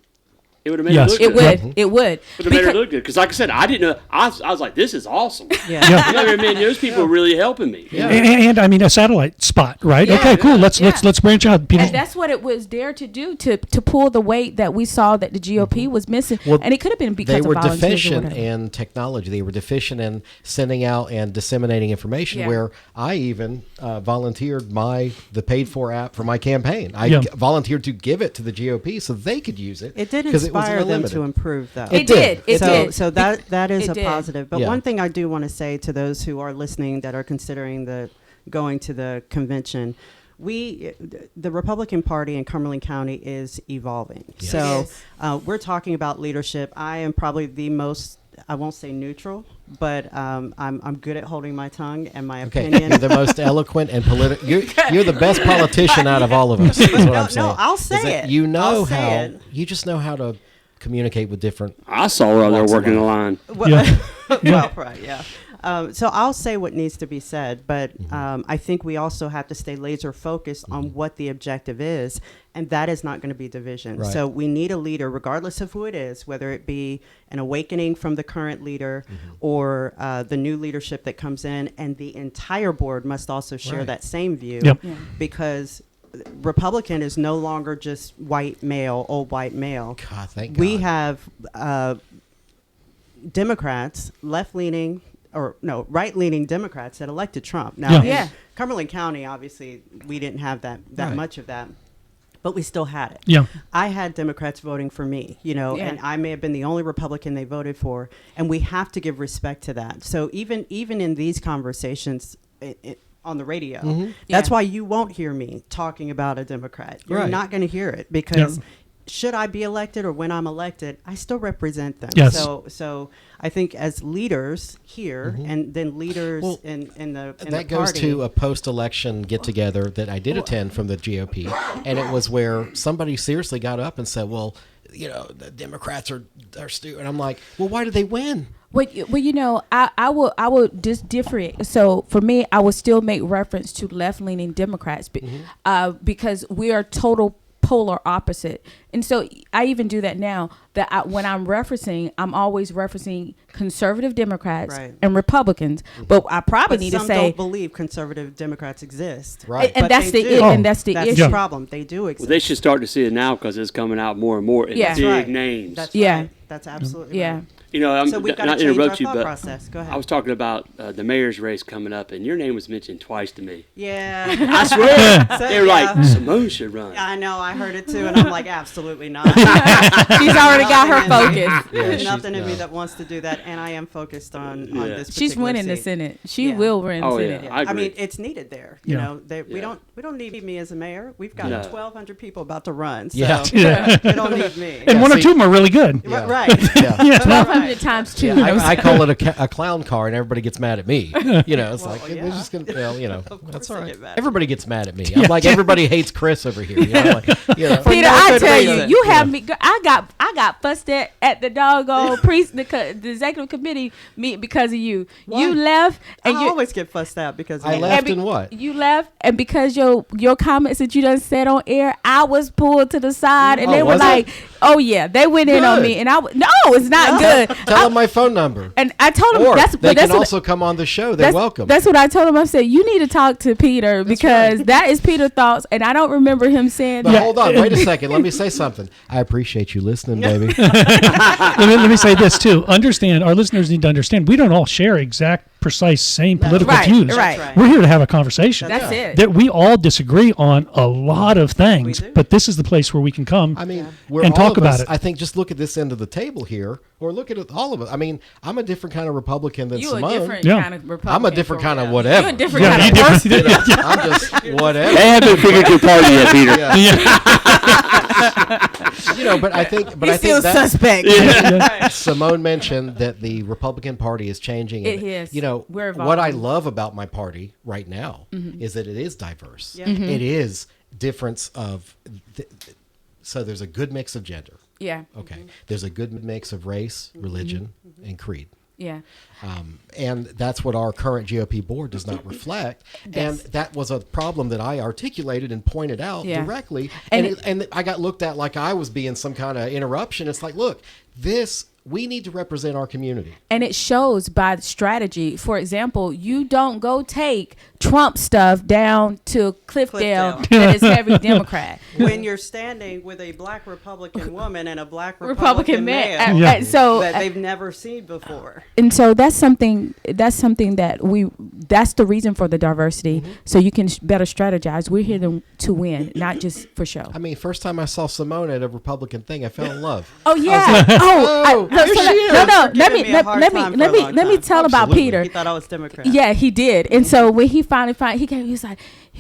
it would have made Yes. it It look would. good. It would. It would have made it Because- look good. Because, like I said, I didn't know. I was like, this is awesome. Yeah. Yeah. You know what I mean? Those people are really helping me. Yeah. And I mean a satellite spot, right? Yeah. Okay, cool. Let's Yeah. branch out. People, And that's what it was there to do, to pull the weight that we saw that the GOP was missing. Well, And it could have been because They were of volunteers or deficient whatever. in technology. They were deficient in sending out and disseminating information. Yeah. Where I even volunteered the paid-for app for my campaign. I Yeah. volunteered to give it to the GOP so they could use it. It did 'cause it was inspire them unlimited. to improve, though. It did. It so, did. So that is It a did. positive. But Yeah. one thing I do want to say to those who are listening that are considering going to the convention, the Republican Party in Cumberland County is evolving. Yes. So Yes. we're talking about leadership. I am probably the most, I won't say neutral, but I'm good at holding my tongue and my Okay, opinion. you're the most eloquent and political. You're the best politician out of all of us. Is what I'm saying. No, I'll Is say that it. You know I'll say how. it. You just know how to communicate with different. I saw her out there Walks of working the life. line. Well, Yeah. well, right, yeah. So I'll say what needs to be said, but I think we also have to stay laser focused on what the objective is, and that is not going to be division. Right. So we need a leader, regardless of who it is, whether it be an awakening from the current leader or the new leadership that comes in, and the entire board must also share Right. that same view, Yep. Yeah. because Republican is no longer just white male, old white male. God, thank God. We have Democrats, left-leaning, right-leaning Democrats that elected Trump. Now, Yeah. in Cumberland County, obviously, we didn't have that Right. much of that. But we still had it. Yeah. I had Democrats voting for me, Yeah. and I may have been the only Republican they voted for, and we have to give respect to that. So even in these conversations on the radio, that's Yeah. why you won't hear me talking about a Democrat. You're Right. not going to hear it because should I be elected or when I'm elected, I still represent them. Yes. So I think as leaders here and then leaders Well, in the that goes party, to a post-election get-together that I did attend from the GOP, and it was where somebody seriously got up and said, "Well, the Democrats are stupid." And I'm like, "Well, why did they win?" Well, I will just differentiate. So for me, I would still make reference to left-leaning Democrats because we are total polar opposite. And so I even do that now, that when I'm referencing, I'm always referencing conservative Democrats Right. and Republicans. But I probably but need some to say, don't believe conservative Democrats exist. Right. and But that's they the do. and that's the That's issue. the problem. They do exist. Well, they should start to see it now because it's coming out more and more in Yeah. That's big right. names. That's Yeah. right. That's absolutely Yeah. right. I'm So we've got to not change our interrupt you, thought but process. Go ahead. I was talking about the mayor's race coming up, and your name was mentioned twice to me. Yeah. I swear, So, they were yeah. like, Simone should run. I know. I heard it too, and I'm like, absolutely not. She's already got her Nothing in me. focus. Yeah, There's she's- nothing in me no. that wants to do that, and I am focused on Yeah. this. She's particular winning the seat. Senate. She Yeah. will win Oh, Senate. yeah. Yeah. I I agree. mean, it's needed there. Yeah. We Yeah. don't need me as a mayor. We've got No. 1,200 people about to run. So Yeah. you don't need me. And one or see- two of them are really good. Yeah. Right. Yeah. Yeah. 1,200 times two. I call it a clown car, and everybody gets mad at me. It's Well, like yeah. they're just gonna. Of That's course all I right. get mad. Everybody gets mad at me. I'm like everybody hates Chris over here. Peter, no I good tell you, reason. you have me. I got fussed at the doggone the executive committee meeting because of you. Why? You left, and I you always get fussed out because I of left be- in what? You left, and because your comments that you done said on air, I was pulled to the side, and Oh, they were was it? like, "Oh yeah," they went in on Good. me, and no, it's not good. Tell them my phone number. And I told him Or that's they that's can what, also come on the show. They're that's, welcome. That's what I told him. I said, you need to talk to Peter because that is Peter's thoughts, and I don't remember him saying But that. hold on, wait a second. Let me say something. I appreciate you listening, baby. Let me say this too. Understand, our listeners need to understand, we don't all share exact, precise, same political Right, views. right. right. We're here to have a conversation. That's it. That we all disagree on a lot of things, We do. but this is the place where we can come. I mean, we're And all talk of about us, it. I think just look at this end of the table here, or look at it, all of it. I mean, I'm a different kind of Republican than You Simone. a different Yeah. kind of Republican. I'm a different for kind of real. whatever. You a different Yeah, kind you of person. different- I'm just whatever. They haven't figured your party yet, Peter. But I think, He's still that suspect. Simone mentioned that the Republican Party is changing. It and, is. We're what I evolving. love about my party right now is that it is diverse. Yeah. Mm-hmm. It is difference of. So there's a good mix of gender. Yeah, Okay. There's a good mix of race, religion, and creed. yeah. And that's what our current GOP board does not reflect. And that was a problem that I articulated and pointed out Yeah. directly. And And I got looked at like I was being some kind of interruption. It's like, look, we need to represent our community. And it shows by the strategy. For example, you don't go take Trump stuff down to Cliffdale that is heavy Democrat. when you're standing with a black Republican woman and a black Republican Republican man. man Yeah. So that they've never seen before. and so that's something that that's the reason for the diversity, so you can better strategize. We're here to win, not just for show. I mean, first time I saw Simone at a Republican thing, I fell in love. Oh yeah. here she is. No. Giving me a hard time for a long Let me time. tell about Absolutely. Peter. He thought I was Democrat. Yeah, he did. And so when he finally he came, he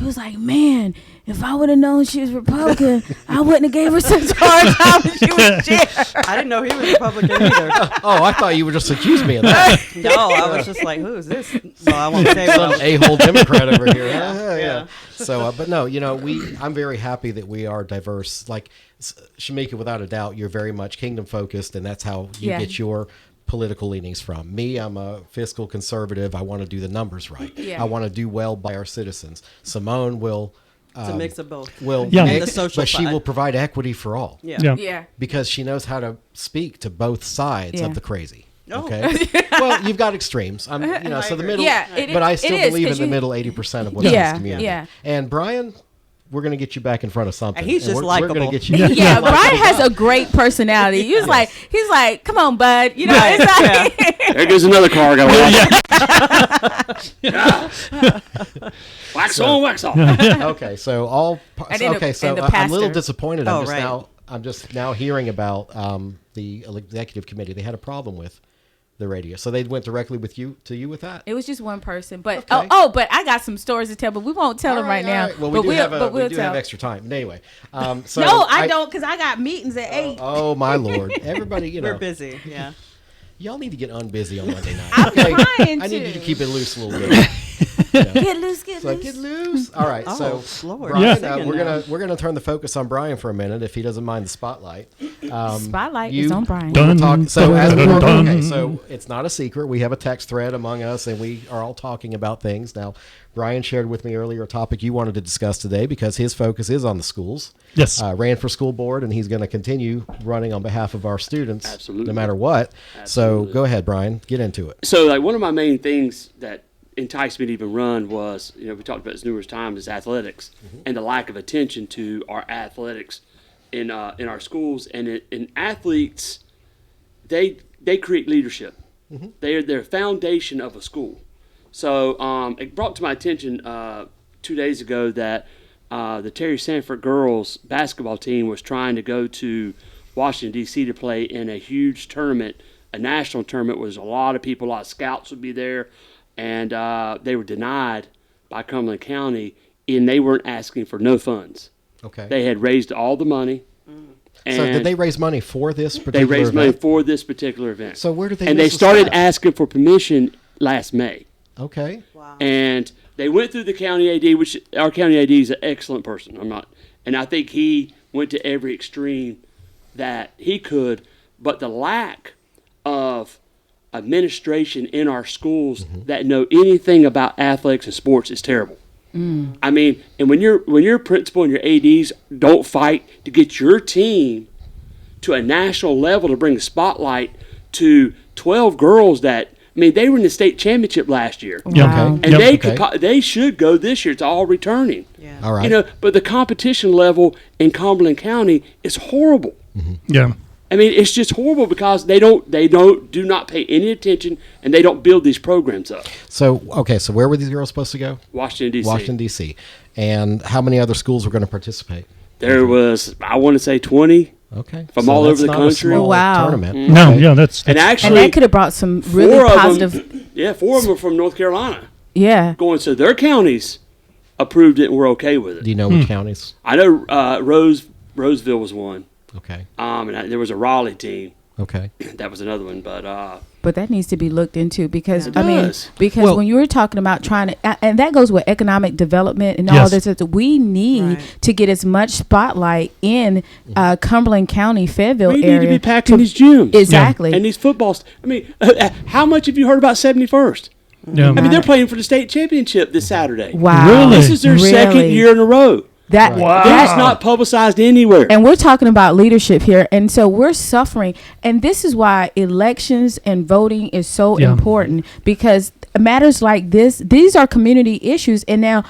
was like, man, if I would have known she was Republican, I wouldn't have gave her such a hard time when she was chair. I didn't know he was Republican either. Oh, I thought you would just accuse me of that. No, I was just like, who is this? Well, I won't say Some what a-hole Democrat over here. Yeah. Yeah. So, but no, I'm very happy that we are diverse. Like Shamika, without a doubt, you're very much kingdom focused, and that's how you Yeah. get your political leanings from. Me, I'm a fiscal conservative. I want to do the numbers right. Yeah. I want to do well by our citizens. Simone will It's a mix of both. will Yeah. mix, The social but she side. will provide equity for all. Yeah. Yeah. Yeah. Because she knows how to speak to both sides Yeah. of the crazy. Oh. Okay. Well, you've got extremes. So the agree. middle. Yeah, it but I is, still it is, believe in 'cause the you- middle 80% of what Yeah, is this community. yeah. And Brian, we're gonna get you back in front of something. And he's just we're likable. gonna get you. Yeah, Brian has a great personality. He's like, come on, bud. You know, it's like, There goes another car. I got wax on, wax off. Okay, so And then okay, so and the I'm a little pastor. disappointed. Oh, right. I'm just now hearing about the executive committee. They had a problem with the radio, so they went directly to you with that. It was just one person, but Okay. but I got some stories to tell, but we won't tell them right now. All right. Well, but we we'll do tell. have extra time. But anyway, so No, I don't, because I got meetings at 8. Oh my lord! Everybody, We're busy. Yeah. y'all need to get unbusy on Monday night. I'm Okay, trying I need you to. to keep it loose a little bit. Get loose, get So loose. get loose. All right, Oh, so Lord. Brian, Yeah. we're gonna turn the focus on Brian for a minute, if he doesn't mind the spotlight. Spotlight you- is on Brian. We were talking, so as we were, Dun. okay, so it's not a secret. We have a text thread among us, and we are all talking about things. Now, Brian shared with me earlier a topic you wanted to discuss today because his focus is on the schools. Yes. Ran for school board, and he's going to continue running on behalf of our students, Absolutely. no matter what. So Absolutely. go ahead, Brian, get into it. So, like, one of my main things that enticed me to even run was, we talked about this numerous times, is athletics and the lack of attention to our athletics in our schools. And in athletes, they create leadership. They're the foundation of a school. So it brought to my attention 2 days ago that the Terry Sanford girls basketball team was trying to go to Washington, D.C. to play in a huge tournament, a national tournament, where there's a lot of people, a lot of scouts would be there. And they were denied by Cumberland County, and they weren't asking for no funds. Okay. They had raised all the money. And So did they raise money for this particular they raised money event? for this particular event. So where did they And raise they the started staff? asking for permission last May. Okay. And they went through the county AD, which our county AD is an excellent person. And I think he went to every extreme that he could. But the lack of administration in our schools that know anything about athletics and sports is terrible. I mean, and when your principal and your ADs don't fight to get your team to a national level to bring a spotlight to 12 girls that, I mean, they were in the state championship last year. Yeah. Wow. Okay. And Yep. they Okay. they should go this year. It's all returning. Yeah. All right. But the competition level in Cumberland County is horrible. Yeah. I mean, it's just horrible because they do not pay any attention, and they don't build these programs up. So okay, so where were these girls supposed to go? Washington D.C. Washington D.C. And how many other schools were going to participate? There was, I want to say, 20. Okay. From all that's over the not a country. small Wow. tournament. No, Okay. yeah, that's And And actually, that could have brought some really four of positive. them, four of them are from North Carolina, Yeah. going so their counties approved it and were okay with it. Do you know which counties? I know Roseville was one, Okay. there was a Raleigh team. Okay. That was another one, but But that needs to be looked into because It I mean, does. because Well- when you were talking about trying to, and that goes with economic development and all Yes. this, is that we need Right. to get as much spotlight in Cumberland County, Fayetteville we area. need to be packed in these gyms. Exactly. And these footballs. I mean, how much have you heard about 71st? yeah. I mean, they're playing for the state championship this Saturday. Wow. Really? This is their second Really? year in a row. That, Right. That's not publicized anywhere. and we're talking about leadership here, and so we're suffering, and this is why elections and voting is so Yeah. important, because matters like this, these are community issues, and now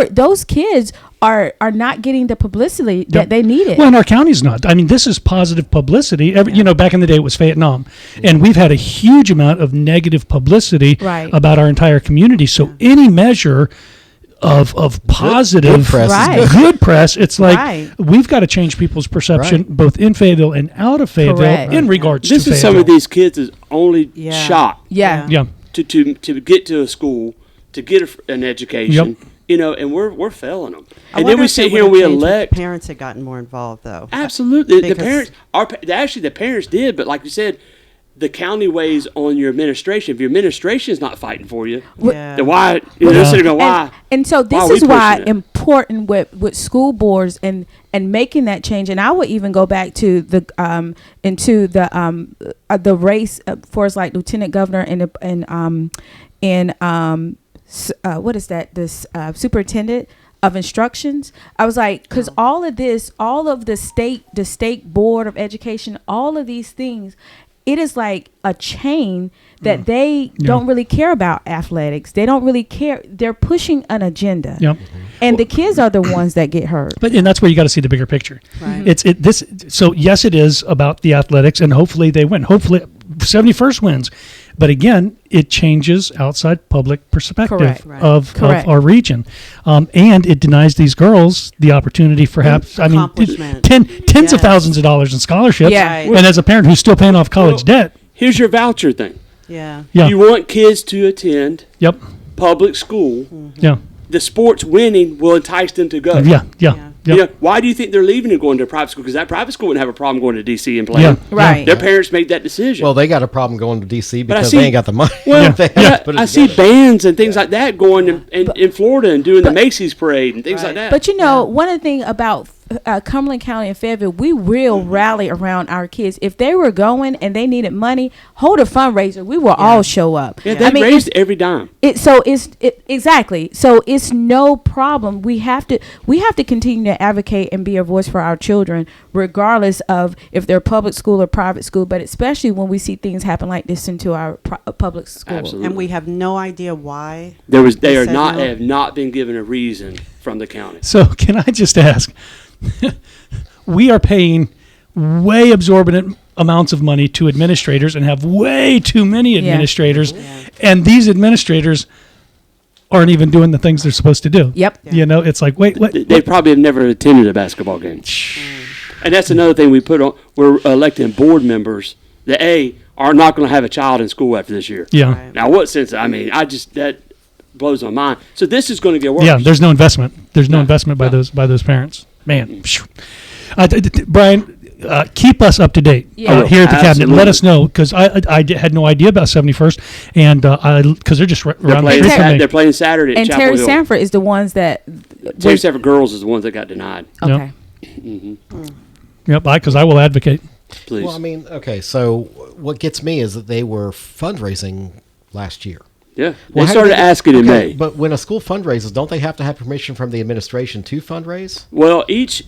those kids are not getting the publicity that they needed. Well, and our county's not. I mean, this is positive publicity. Back in the day, it was Vietnam, and we've had a huge amount of negative publicity Right. about our entire community. So any measure of positive good press is Right. good press, it's like Right. we've got to change people's perception Right. both in Fayetteville and out of Fayetteville Correct. in regards This to is some of Fayetteville. these kids' only Yeah. shot yeah. Yeah. to get to a school, to get an education. Yep. And we're failing them. I And wonder then we if sit it here and we would've changed if elect. Parents had gotten more involved, though. Absolutely, the Because- parents. The parents did, but like you said, the county weighs on your administration. If your administration is not fighting for you, Yeah. then why? They're sitting there, why? And so why this are we is why pushing it? important with school boards and making that change. And I would even go back to the race for as like lieutenant governor and what is that? This superintendent of instructions. I was like, because all of the state board of education, all of these things, it is like a chain that they don't really care about athletics. They don't really care. They're pushing an agenda. Yep. And the kids are the ones that get hurt. And that's where you got to see the bigger picture. Right. So yes, it is about the athletics, and hopefully they win. Hopefully 71st wins. But again, it changes outside public perspective Correct. Right. of our region. And it denies these girls the opportunity, perhaps, I mean, Accomplishment. tens of Yes. thousands of dollars in scholarships. Yeah. And as a parent who's still paying off college debt. Here's your voucher thing. Yeah. Yeah. You want kids to attend Yep. public school. Yeah. The sports winning will entice them to go. Yeah. Yeah. You know, why do you think they're leaving and going to a private school? Because that private school wouldn't have a problem going to D.C. and playing. Yeah. Right. Their parents made that decision. Well, they got a problem going to D.C. I because see- they ain't got the money. Well, They have yeah, to put it I see together. bands and things like that going in Florida and doing the Macy's parade and things like Right. that. But you know, one of the things about Cumberland County and Fayetteville, we will rally around our kids. If they were going and they needed money, hold a fundraiser. We will all show up. yeah, they I mean, raised every dime. exactly. So it's no problem. We have to continue to advocate and be a voice for our children, regardless of if they're public school or private school. But especially when we see things happen like this into our public school. Absolutely. And we have no idea why. They said no. have not been given a reason from the county. So can I just ask, we are paying way absorbent amounts of money to administrators and have way too many administrators. And these administrators aren't even doing the things they're supposed to do. Yep. You know, it's like, wait, what? They probably have never attended a basketball game. And that's another thing we put on. We're electing board members that are not going to have a child in school after this year. Yeah. Right. Now, what sense? I mean, that blows my mind. So this is going to get worse. Yeah, there's no investment. There's no No, investment by no. those parents. Man, phew. Brian, keep us up to date Yeah. here at the cabinet. Absolutely. Let us know, because had no idea about 71st, and because they're just They're around the playing, street from me. they're playing Saturday at And Chapel Terry Hill. Sanford is the ones that. Terry Sanford girls is the ones that got denied. Okay. Yep, because I will advocate. Please. Well, I mean, okay, so what gets me is that they were fundraising last year. yeah. Well, They how do started asking in okay, May. But when a school fundraises, don't they have to have permission from the administration to fundraise? Well, each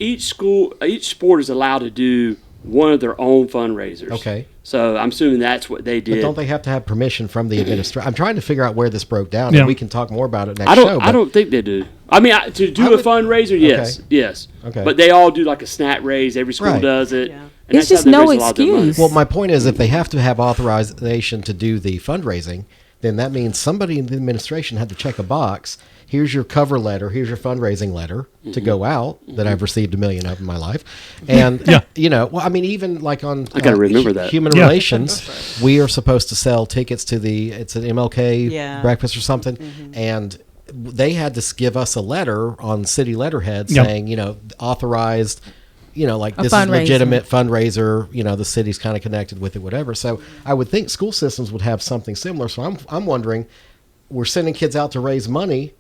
sport is allowed to do one of their own fundraisers. Okay. So I'm assuming that's what they But did. don't they have to have permission from the administration? I'm trying to figure out where this broke down, Yeah. and we can talk more about it next I show. don't. but- I don't think they do. I mean, to do I a would- fundraiser, yes, Okay. yes. Okay. But they all do like a snack raise. Every school Right. does it. Yeah. And It's that's how just they no raise a lot of their money. excuse. Well, my point is, if they have to have authorization to do the fundraising, then that means somebody in the administration had to check a box. Here's your cover letter. Here's your fundraising letter to go out that I've received 1 million of in my life. And, Yeah. you know, well, I mean, even like on I gotta remember that. human Yeah. relations, we are supposed to sell tickets to it's an MLK Yeah. breakfast or something. And they had to give us a letter on city letterhead Yep. saying, you know, authorized, you know, like A this is fundraiser. legitimate fundraiser, you know, the city's kind of connected with it, whatever. So I would think school systems would have something similar. So I'm wondering, we're sending kids out to raise money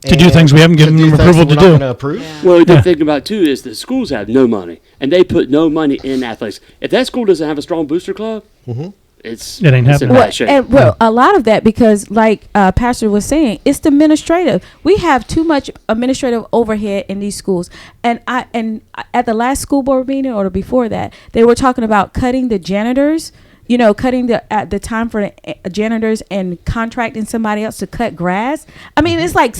To do things we haven't given do them things approval that to we're not do. gonna approve. Yeah. Well, the Yeah. thing about too is the schools have no money, and they put no money in athletics. If that school doesn't have a strong booster club, it's It ain't it's in happening. bad shape. A lot of that because, like Pastor was saying, it's the administrative. We have too much administrative overhead in these schools, and at the last school board meeting or before that, they were talking about cutting the janitors. You know, cutting the time for the janitors and contracting somebody else to cut grass. I mean, it's like.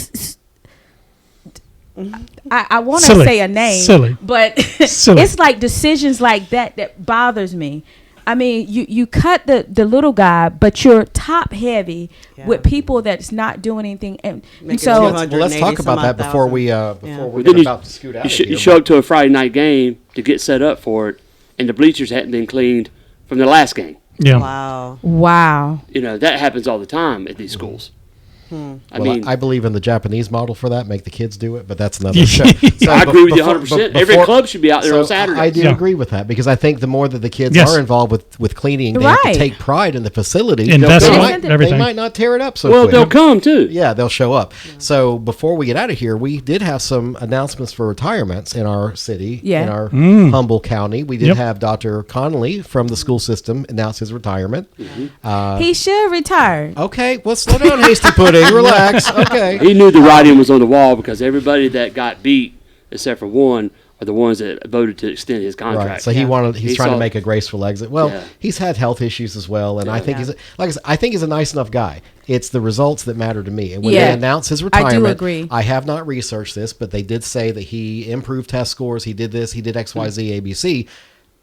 I want to Silly. say a name, Silly. but Silly. it's like decisions like that bothers me. I mean, you cut the little guy, but you're top heavy with people that's not doing anything, and Make it so 200. Well, let's talk about that before we But get then about to scoot out of you here. show up to a Friday night game to get set up for it, and the bleachers hadn't been cleaned from the last game. Yeah. Wow. wow. You know, that happens all the time at these schools. I mean, I believe in the Japanese model for that. Make the kids do it, but that's another show. So I agree with you before- 100%. but Every before- club should be out there on Saturday. I do Yeah. agree with that because I think the more that the kids Yes. are involved with cleaning, they have Right. to take pride in the facility. Invest They in might- everything. They might not tear it up so well, quick. they'll come too. Yeah, they'll show up. So before we get out of here, we did have some announcements for retirements in our city, Yeah. in our humble county. We did Yep. have Dr. Connolly from the school system announce his retirement. He should retire. Okay, well, slow down, Hasty Pudding. Relax. Okay. He knew the writing was on the wall because everybody that got beat, except for one, are the ones that voted to extend his contract. Right. So he's trying to saw- make a graceful exit. Well, Yeah. he's had health issues as well, and I think like I said, I think he's a nice enough guy. It's the results that matter to me. And when they Yeah. announce his I do retirement, agree. I have not researched this, but they did say that he improved test scores. He did this. He did X, Y, Z, ABC.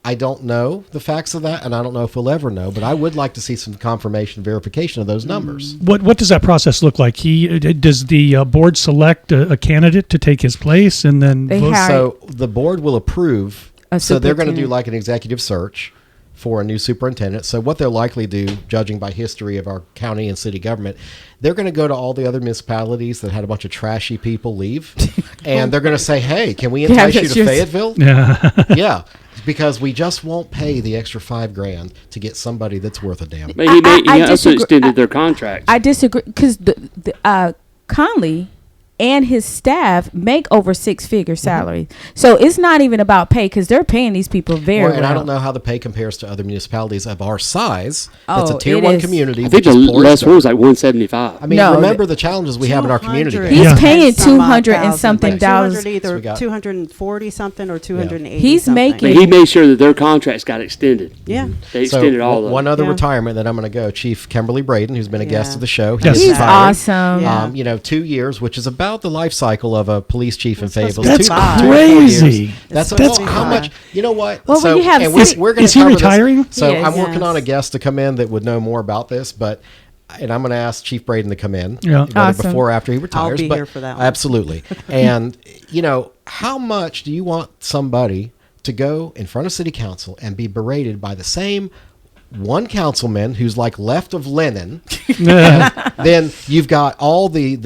I don't know the facts of that, and I don't know if we'll ever know. But I would like to see some confirmation, verification of those numbers. What does that process look like? Does the board select a candidate to take his place, and then They vote? have- So the board will approve. A So they're going to do superintendent. like an executive search for a new superintendent. So what they'll likely do, judging by history of our county and city government, they're going to go to all the other municipalities that had a bunch of trashy people leave, and they're going to say, "Hey, can we entice you that's to just- Fayetteville?" Yeah. Yeah, because we just won't pay the extra $5,000 to get somebody that's worth a damn. But he I also disagree. extended their contract. I disagree because Conley and his staff make over six-figure salaries. So it's not even about pay because they're paying these people very Well, well. and I don't know how the pay compares to other municipalities of our size. That's a Oh, tier it 1 is. community. I think which the is poor last stuff. one was like 175. I mean, No, remember the challenges we have in our community. 200 He's Yeah. paying some odd 200 and thousand, something like dollars. 200 either So we got- 240 something or 280 He's something. But making- he made sure that their contracts got extended. Yeah. They So extended all of them. one other Yeah. retirement that I'm going to go, Chief Kimberly Braden, who's been a guest Yeah. of the show. Yes. is He's retiring. awesome. Yeah. 2 years, which is about the life cycle of a police chief in Fayetteville. That's 2 to 4 crazy. years. That's That's how fine. much. You know what? Well, when you have and city- we're gonna Is he cover this. retiring? So Yes. I'm working on a Yes. guest to come in that would know more about this, and I'm going to ask Chief Braden to come in, Yeah. whether Awesome. before or after he retires. be but here for that one. Absolutely. And how much do you want somebody to go in front of city council and be berated by the same one councilman who's like left of Lenin? Yeah. Then you've got all the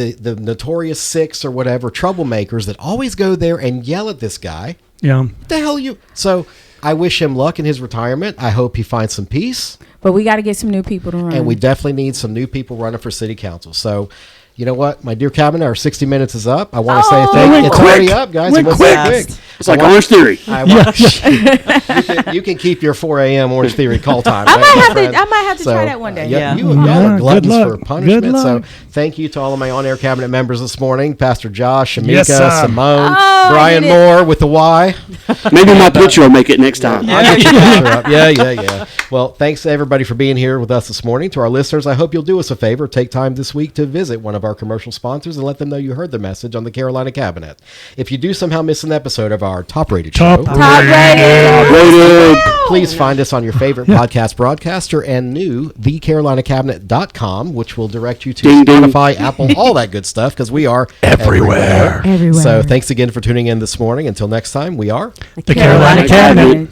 notorious 6 or whatever troublemakers that always go there and yell at this guy. Yeah. What the hell you? So I wish him luck in his retirement. I hope he finds some peace. But we got to get some new people to run. And we definitely need some new people running for city council. So, you know what, my dear cabinet, our 60 minutes is up. I want to say thank Went you. It's quick. already up, guys. Went It went quick. quick. It's like Orange Theory. I want, you can keep your 4 a.m. Orange Theory call time. I right, my might friend? have to try that one day. Yeah, Yeah. you Yeah, all are good gluttons luck. for punishment. Good So luck. thank you to all of my on-air cabinet members this morning. Pastor Josh, Shamika, Yes, sir. Simone, I Brian did it. Moore with the Y. Maybe my picture will make it next time. I'll get your picture up. Yeah. Well, thanks to everybody for being here with us this morning. To our listeners, I hope you'll do us a favor. Take time this week to visit one of our commercial sponsors and let them know you heard the message on the Carolina Cabinet. If you do somehow miss an episode of our top-rated show, Top rated. please find us on your favorite podcast broadcaster and new thecarolinacabinet.com, which will direct you to Ding, ding. Spotify, Apple, all that good stuff, because we are Everywhere. Everywhere. So thanks again for tuning in this morning. Until next time, we are The Carolina Cabinet.